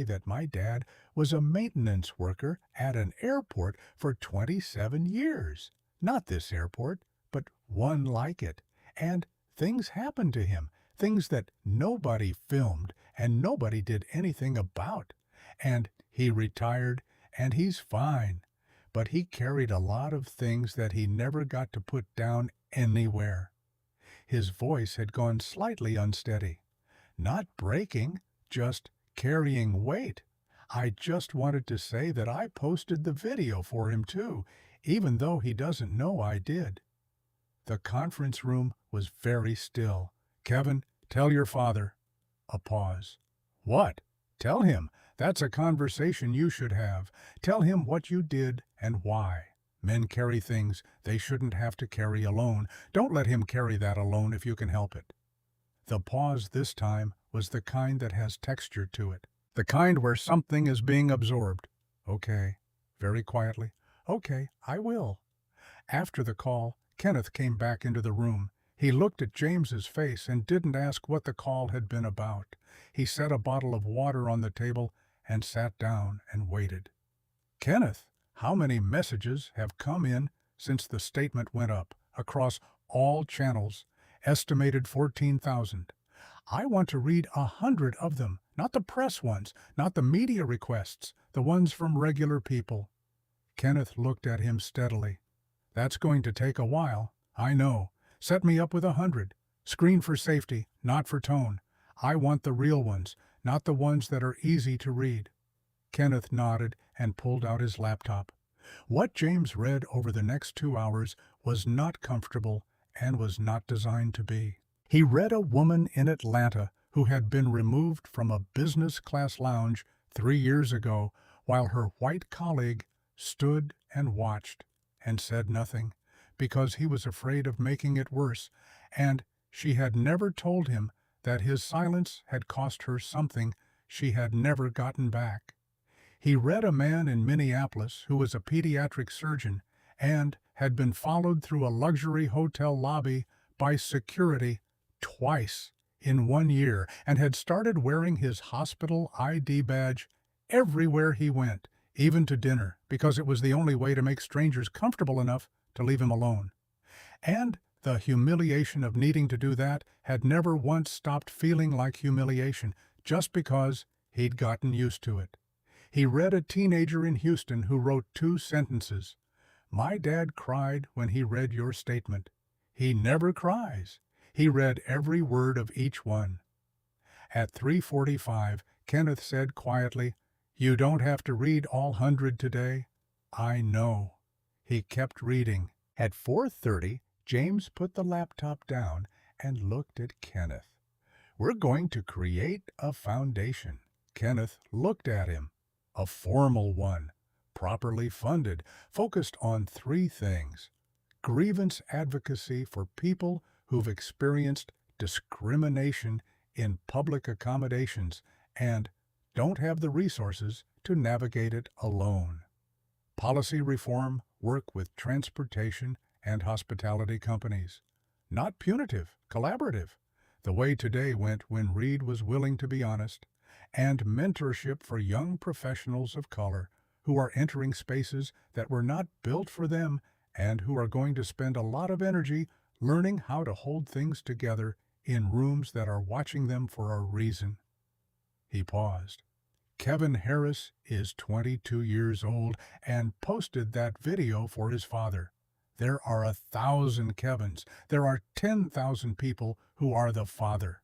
that my dad was a maintenance worker at an airport for 27 years. Not this airport, but one like it. And things happened to him. Things that nobody filmed and nobody did anything about. And he retired, and he's fine. But he carried a lot of things that he never got to put down anywhere. His voice had gone slightly unsteady. Not breaking, just carrying weight. I just wanted to say that I posted the video for him too, even though he doesn't know I did. The conference room was very still. Kevin, tell your father. A pause. What? Tell him. That's a conversation you should have. Tell him what you did and why. Men carry things they shouldn't have to carry alone. Don't let him carry that alone if you can help it. The pause this time was the kind that has texture to it. The kind where something is being absorbed. Okay. Very quietly. Okay, I will. After the call, Kenneth came back into the room. He looked at James's face and didn't ask what the call had been about. He set a bottle of water on the table and sat down and waited. Kenneth, how many messages have come in since the statement went up, across all channels? Estimated 14,000. I want to read 100 of them, not the press ones, not the media requests, the ones from regular people. Kenneth looked at him steadily. That's going to take a while, I know. Set me up with 100. Screen for safety, not for tone. I want the real ones, not the ones that are easy to read. Kenneth nodded and pulled out his laptop. What James read over the next 2 hours was not comfortable and was not designed to be. He read a woman in Atlanta who had been removed from a business-class lounge 3 years ago while her white colleague stood and watched and said nothing because he was afraid of making it worse, and she had never told him that his silence had cost her something she had never gotten back. He read a man in Minneapolis who was a pediatric surgeon and had been followed through a luxury hotel lobby by security twice in 1 year and had started wearing his hospital ID badge everywhere he went, even to dinner, because it was the only way to make strangers comfortable enough to leave him alone. And the humiliation of needing to do that had never once stopped feeling like humiliation, just because he'd gotten used to it. He read a teenager in Houston who wrote 2 sentences. My dad cried when he read your statement. He never cries. He read every word of each one. At 3:45, Kenneth said quietly, You don't have to read all 100 today. I know. He kept reading. At 4:30, James put the laptop down and looked at Kenneth. We're going to create a foundation. Kenneth looked at him. A formal one, properly funded, focused on 3 things. Grievance advocacy for people who've experienced discrimination in public accommodations and don't have the resources to navigate it alone. Policy reform work with transportation and hospitality companies. Not punitive, collaborative, the way today went when Reed was willing to be honest. And mentorship for young professionals of color who are entering spaces that were not built for them and who are going to spend a lot of energy learning how to hold things together in rooms that are watching them for a reason. He paused. Kevin Harris is 22 years old and posted that video for his father. There are 1,000 Kevins. There are 10,000 people who are the father.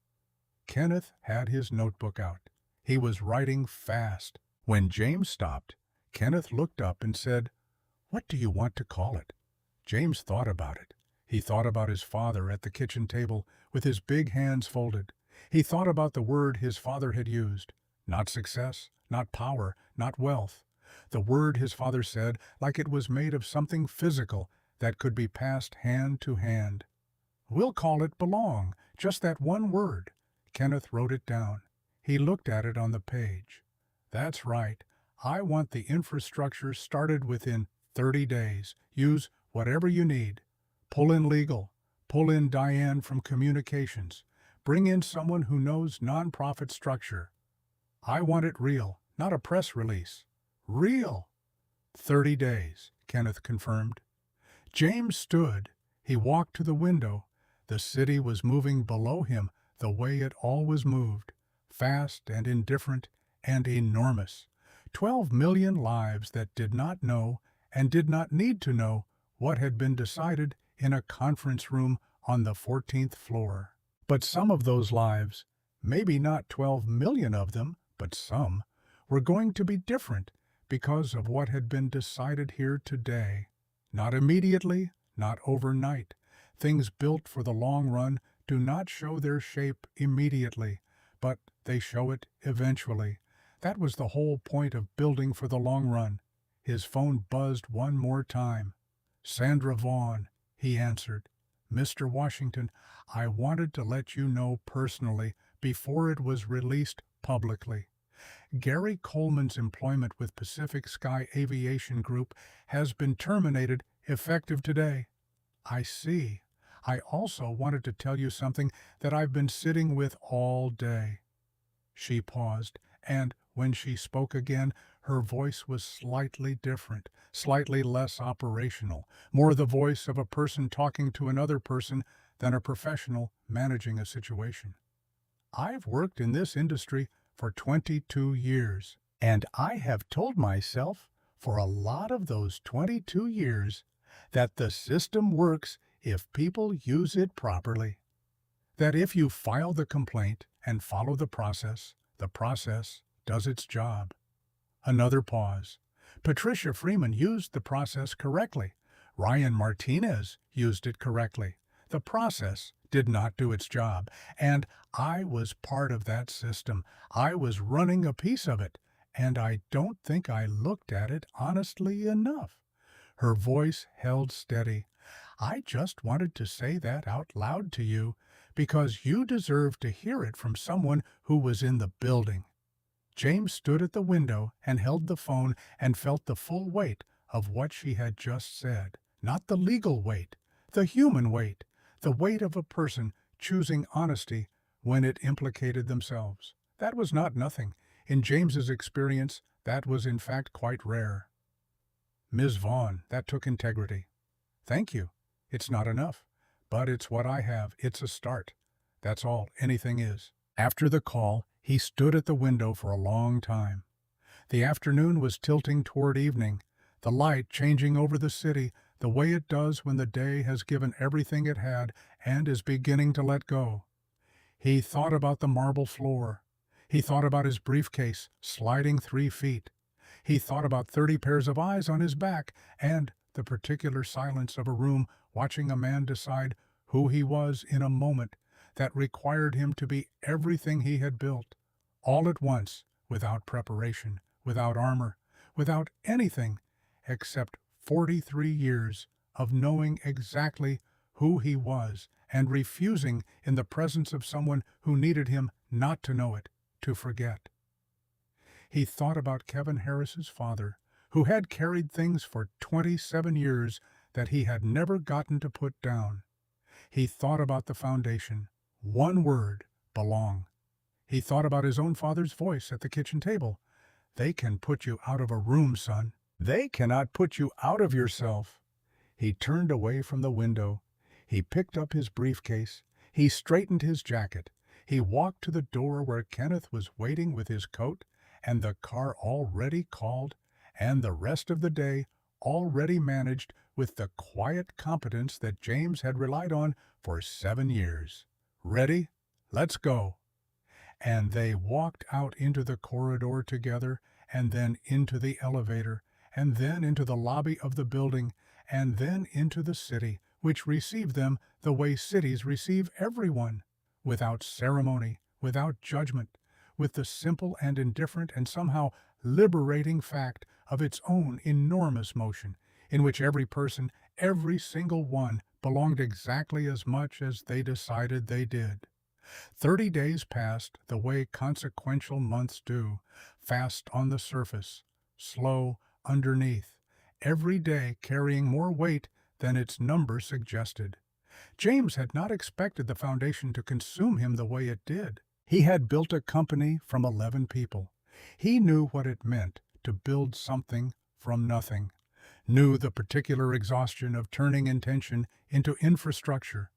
Kenneth had his notebook out. He was writing fast. When James stopped, Kenneth looked up and said, What do you want to call it? James thought about it. He thought about his father at the kitchen table with his big hands folded. He thought about the word his father had used. Not success, not power, not wealth. The word his father said like it was made of something physical that could be passed hand to hand. We'll call it belong, just that one word. Kenneth wrote it down. He looked at it on the page. That's right. I want the infrastructure started within 30 days. Use whatever you need. Pull in legal. Pull in Diane from communications. Bring in someone who knows nonprofit structure. I want it real, not a press release. Real. 30 days, Kenneth confirmed. James stood. He walked to the window. The city was moving below him the way it always moved, fast and indifferent and enormous. 12 million lives that did not know and did not need to know what had been decided in a conference room on the 14th floor. But some of those lives, maybe not 12 million of them, but some, were going to be different because of what had been decided here today. Not immediately, not overnight. Things built for the long run do not show their shape immediately, but they show it eventually. That was the whole point of building for the long run. His phone buzzed one more time. Sandra Vaughn, he answered. Mr. Washington, I wanted to let you know personally before it was released publicly. Gary Coleman's employment with Pacific Sky Aviation Group has been terminated effective today. I see. I also wanted to tell you something that I've been sitting with all day. She paused, and when she spoke again, her voice was slightly different, slightly less operational, more the voice of a person talking to another person than a professional managing a situation. I've worked in this industry for 22 years, and I have told myself for a lot of those 22 years that the system works if people use it properly. That if you file the complaint and follow the process does its job. Another pause. Patricia Freeman used the process correctly. Ryan Martinez used it correctly. The process did not do its job, and I was part of that system. I was running a piece of it, and I don't think I looked at it honestly enough. Her voice held steady. I just wanted to say that out loud to you, because you deserve to hear it from someone who was in the building. James stood at the window and held the phone and felt the full weight of what she had just said. Not the legal weight, the human weight, the weight of a person choosing honesty when it implicated themselves. That was not nothing. In James's experience, that was in fact quite rare. Ms. Vaughn, that took integrity. Thank you. It's not enough, but it's what I have. It's a start. That's all anything is. After the call, he stood at the window for a long time. The afternoon was tilting toward evening, the light changing over the city the way it does when the day has given everything it had and is beginning to let go. He thought about the marble floor. He thought about his briefcase sliding 3 feet. He thought about 30 pairs of eyes on his back and the particular silence of a room watching a man decide who he was in a moment that required him to be everything he had built, all at once, without preparation, without armor, without anything except 43 years of knowing exactly who he was and refusing in the presence of someone who needed him not to know it, to forget. He thought about Kevin Harris's father, who had carried things for 27 years that he had never gotten to put down. He thought about the foundation. One word, belong. He thought about his own father's voice at the kitchen table. They can put you out of a room, son. They cannot put you out of yourself. He turned away from the window. He picked up his briefcase. He straightened his jacket. He walked to the door where Kenneth was waiting with his coat and the car already called, and the rest of the day already managed with the quiet competence that James had relied on for 7 years. Ready? Let's go. And they walked out into the corridor together, and then into the elevator, and then into the lobby of the building, and then into the city, which received them the way cities receive everyone, without ceremony, without judgment, with the simple and indifferent and somehow liberating fact of its own enormous motion, in which every person, every single one, belonged exactly as much as they decided they did. 30 days passed the way consequential months do, fast on the surface, slow underneath, every day carrying more weight than its number suggested. James had not expected the foundation to consume him the way it did. He had built a company from 11 people. He knew what it meant to build something from nothing, knew the particular exhaustion of turning intention into infrastructure,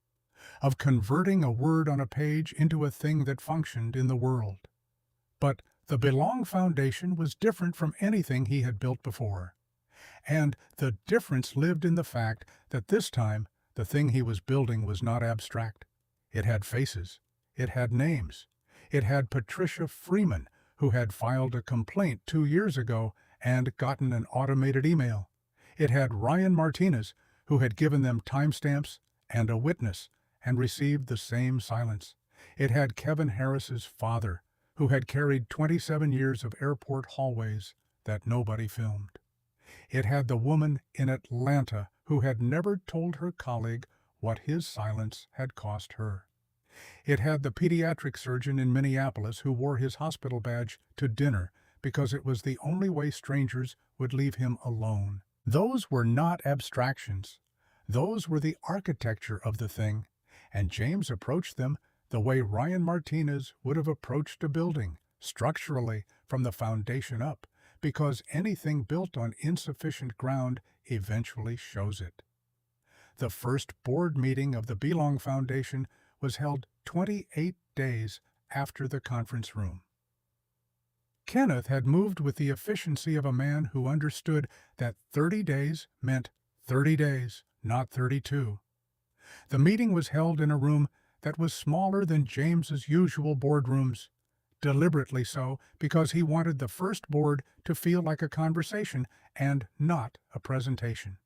of converting a word on a page into a thing that functioned in the world. But the Belong Foundation was different from anything he had built before. And the difference lived in the fact that this time the thing he was building was not abstract. It had faces. It had names. It had Patricia Freeman, who had filed a complaint 2 years ago and gotten an automated email. It had Ryan Martinez, who had given them timestamps and a witness and received the same silence. It had Kevin Harris's father, who had carried 27 years of airport hallways that nobody filmed. It had the woman in Atlanta who had never told her colleague what his silence had cost her. It had the pediatric surgeon in Minneapolis who wore his hospital badge to dinner because it was the only way strangers would leave him alone. Those were not abstractions. Those were the architecture of the thing, and James approached them the way Ryan Martinez would have approached a building, structurally, from the foundation up, because anything built on insufficient ground eventually shows it. The first board meeting of the Belong Foundation was held 28 days after the conference room. Kenneth had moved with the efficiency of a man who understood that 30 days meant 30 days, not 32. The meeting was held in a room that was smaller than James's usual boardrooms, deliberately so because he wanted the first board to feel like a conversation and not a presentation.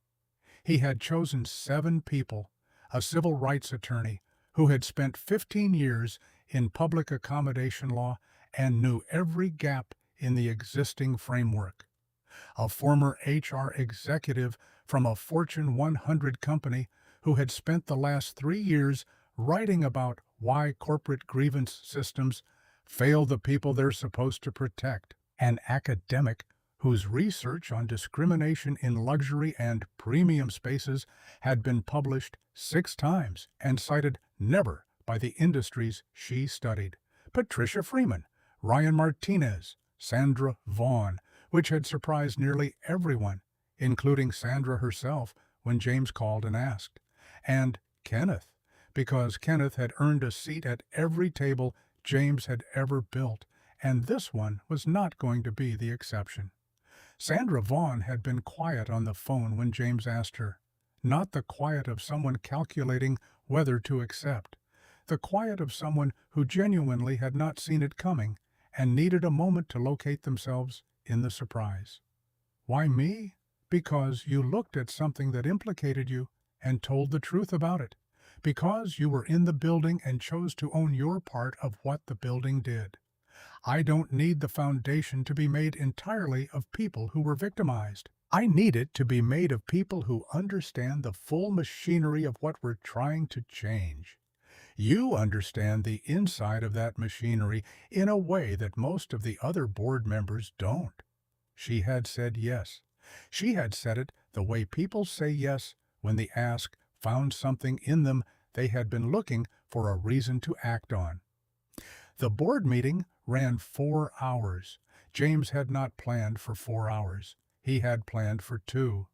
He had chosen 7 people, a civil rights attorney who had spent 15 years in public accommodation law and knew every gap in the existing framework, a former HR executive from a Fortune 100 company who had spent the last 3 years writing about why corporate grievance systems fail the people they're supposed to protect, an academic whose research on discrimination in luxury and premium spaces had been published 6 times and cited never by the industries she studied, Patricia Freeman, Ryan Martinez, Sandra Vaughn, which had surprised nearly everyone, including Sandra herself when James called and asked, and Kenneth, because Kenneth had earned a seat at every table James had ever built, and this one was not going to be the exception. Sandra Vaughn had been quiet on the phone when James asked her, not the quiet of someone calculating whether to accept, the quiet of someone who genuinely had not seen it coming and needed a moment to locate themselves in the surprise. Why me? Because you looked at something that implicated you and told the truth about it. Because you were in the building and chose to own your part of what the building did. I don't need the foundation to be made entirely of people who were victimized. I need it to be made of people who understand the full machinery of what we're trying to change. You understand the inside of that machinery in a way that most of the other board members don't. She had said yes. She had said it the way people say yes when the ask found something in them they had been looking for a reason to act on. The board meeting ran 4 hours. James had not planned for 4 hours. He had planned for 2.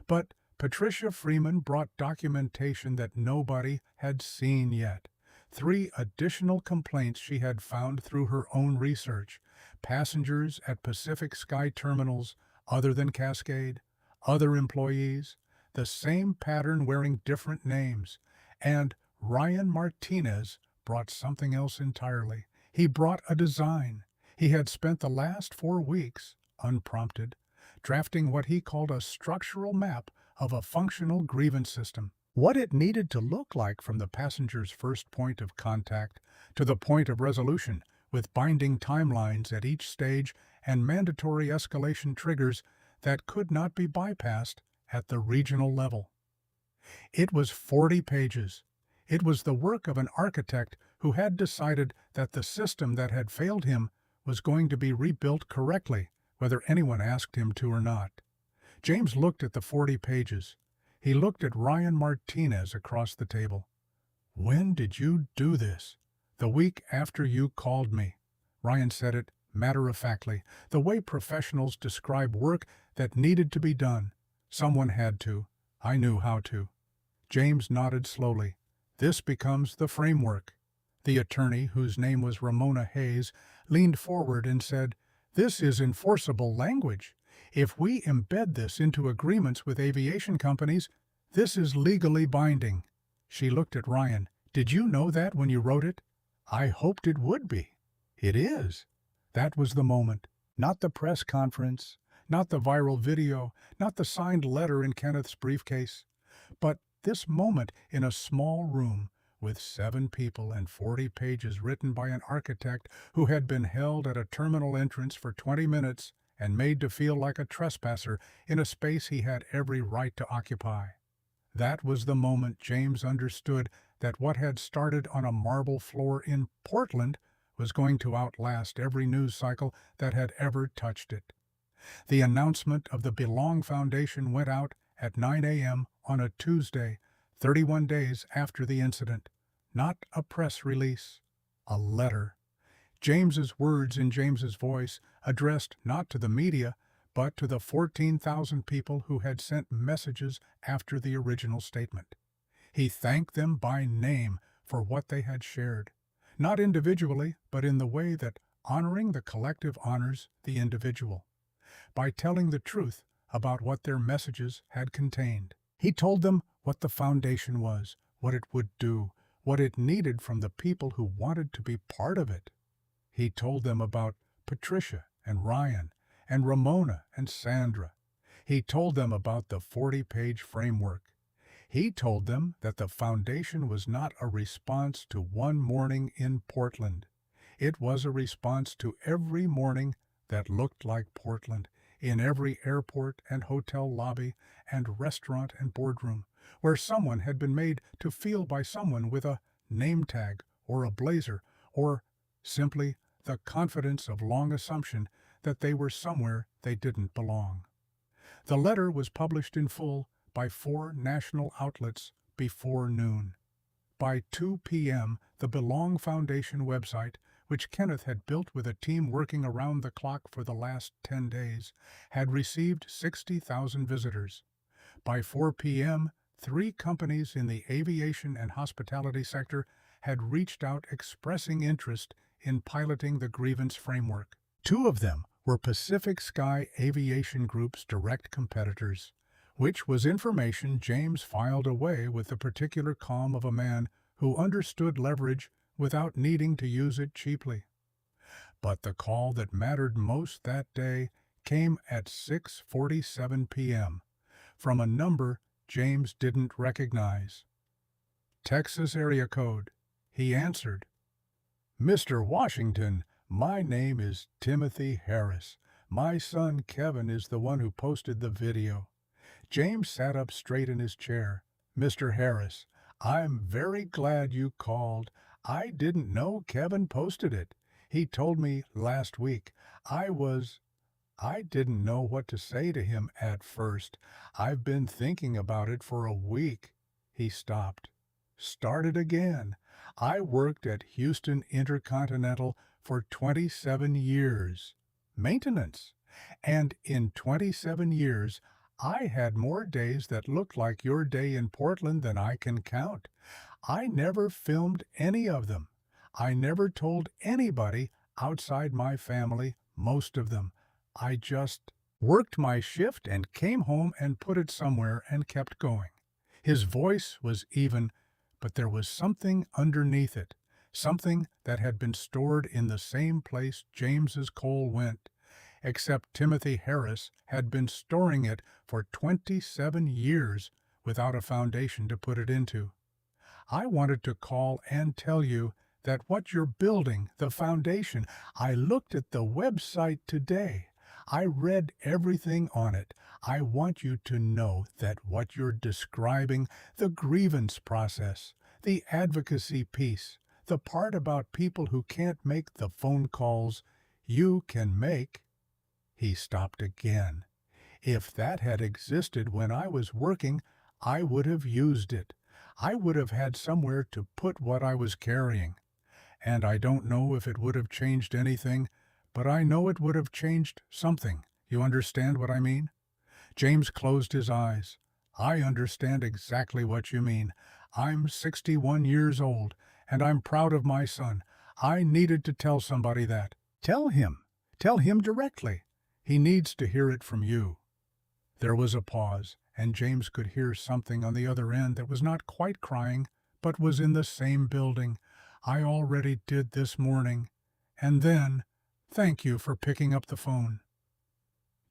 But Patricia Freeman brought documentation that nobody had seen yet. 3 additional complaints she had found through her own research. Passengers at Pacific Sky terminals, other than Cascade, other employees, the same pattern wearing different names. And Ryan Martinez brought something else entirely. He brought a design. He had spent the last 4 weeks, unprompted, drafting what he called a structural map of a functional grievance system. What it needed to look like from the passenger's first point of contact to the point of resolution, with binding timelines at each stage and mandatory escalation triggers that could not be bypassed at the regional level. It was 40 pages. It was the work of an architect who had decided that the system that had failed him was going to be rebuilt correctly, whether anyone asked him to or not. James looked at the 40 pages. He looked at Ryan Martinez across the table. "When did you do this?" "The week after you called me." Ryan said it matter-of-factly, the way professionals describe work that needed to be done. Someone had to. I knew how to. James nodded slowly. "This becomes the framework." The attorney, whose name was Ramona Hayes, leaned forward and said, "This is enforceable language. If we embed this into agreements with aviation companies, this is legally binding." She looked at Ryan. "Did you know that when you wrote it?" "I hoped it would be." "It is." That was the moment. Not the press conference, not the viral video, not the signed letter in Kenneth's briefcase, but this moment in a small room with 7 people and 40 pages written by an architect who had been held at a terminal entrance for 20 minutes and made to feel like a trespasser in a space he had every right to occupy. That was the moment James understood that what had started on a marble floor in Portland was going to outlast every news cycle that had ever touched it. The announcement of the Belong Foundation went out at 9 a.m. on a Tuesday, 31 days after the incident. Not a press release, a letter. James's words in James's voice, addressed not to the media, but to the 14,000 people who had sent messages after the original statement. He thanked them by name for what they had shared, not individually, but in the way that honoring the collective honors the individual, by telling the truth about what their messages had contained. He told them what the foundation was, what it would do, what it needed from the people who wanted to be part of it. He told them about Patricia and Ryan and Ramona and Sandra. He told them about the 40-page framework. He told them that the foundation was not a response to one morning in Portland. It was a response to every morning that looked like Portland, in every airport and hotel lobby and restaurant and boardroom, where someone had been made to feel by someone with a name tag or a blazer or simply the confidence of long assumption that they were somewhere they didn't belong. The letter was published in full by 4 national outlets before noon. By 2 p.m., the Belong Foundation website, which Kenneth had built with a team working around the clock for the last 10 days, had received 60,000 visitors. By 4 p.m., 3 companies in the aviation and hospitality sector had reached out expressing interest in piloting the grievance framework. 2 of them were Pacific Sky Aviation Group's direct competitors, which was information James filed away with the particular calm of a man who understood leverage without needing to use it cheaply. But the call that mattered most that day came at 6:47 p.m. from a number James didn't recognize. Texas area code. He answered. "Mr. Washington, my name is Timothy Harris. My son Kevin is the one who posted the video." James sat up straight in his chair. "Mr. Harris, I'm very glad you called. I didn't know Kevin posted it. He told me last week. I didn't know what to say to him at first. I've been thinking about it for a week." He stopped. Started again. "I worked at Houston Intercontinental for 27 years. Maintenance. And in 27 years, I had more days that looked like your day in Portland than I can count. I never filmed any of them. I never told anybody outside my family most of them. I just worked my shift and came home and put it somewhere and kept going." His voice was even, but there was something underneath it, something that had been stored in the same place James's coal went, except Timothy Harris had been storing it for 27 years without a foundation to put it into. "I wanted to call and tell you that what you're building, the foundation, I looked at the website today. I read everything on it. I want you to know that what you're describing, the grievance process, the advocacy piece, The part about people who can't make the phone calls you can make. He stopped again. If that had existed when I was working, I would have used it. I would have had somewhere to put what I was carrying. And I don't know if it would have changed anything, but I know it would have changed something. You understand what I mean? James closed his eyes. I understand exactly what you mean. I'm 61 years old, and I'm proud of my son. I needed to tell somebody that. Tell him. Tell him directly. He needs to hear it from you. There was a pause, and James could hear something on the other end that was not quite crying, but was in the same building. I already did this morning. And then, thank you for picking up the phone.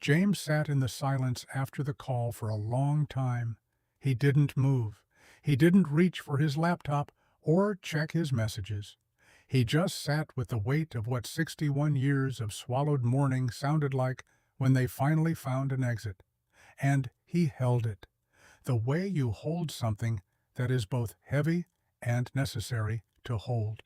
James sat in the silence after the call for a long time. He didn't move. He didn't reach for his laptop or check his messages. He just sat with the weight of what 61 years of swallowed mourning sounded like when they finally found an exit. And he held it, the way you hold something that is both heavy and necessary to hold.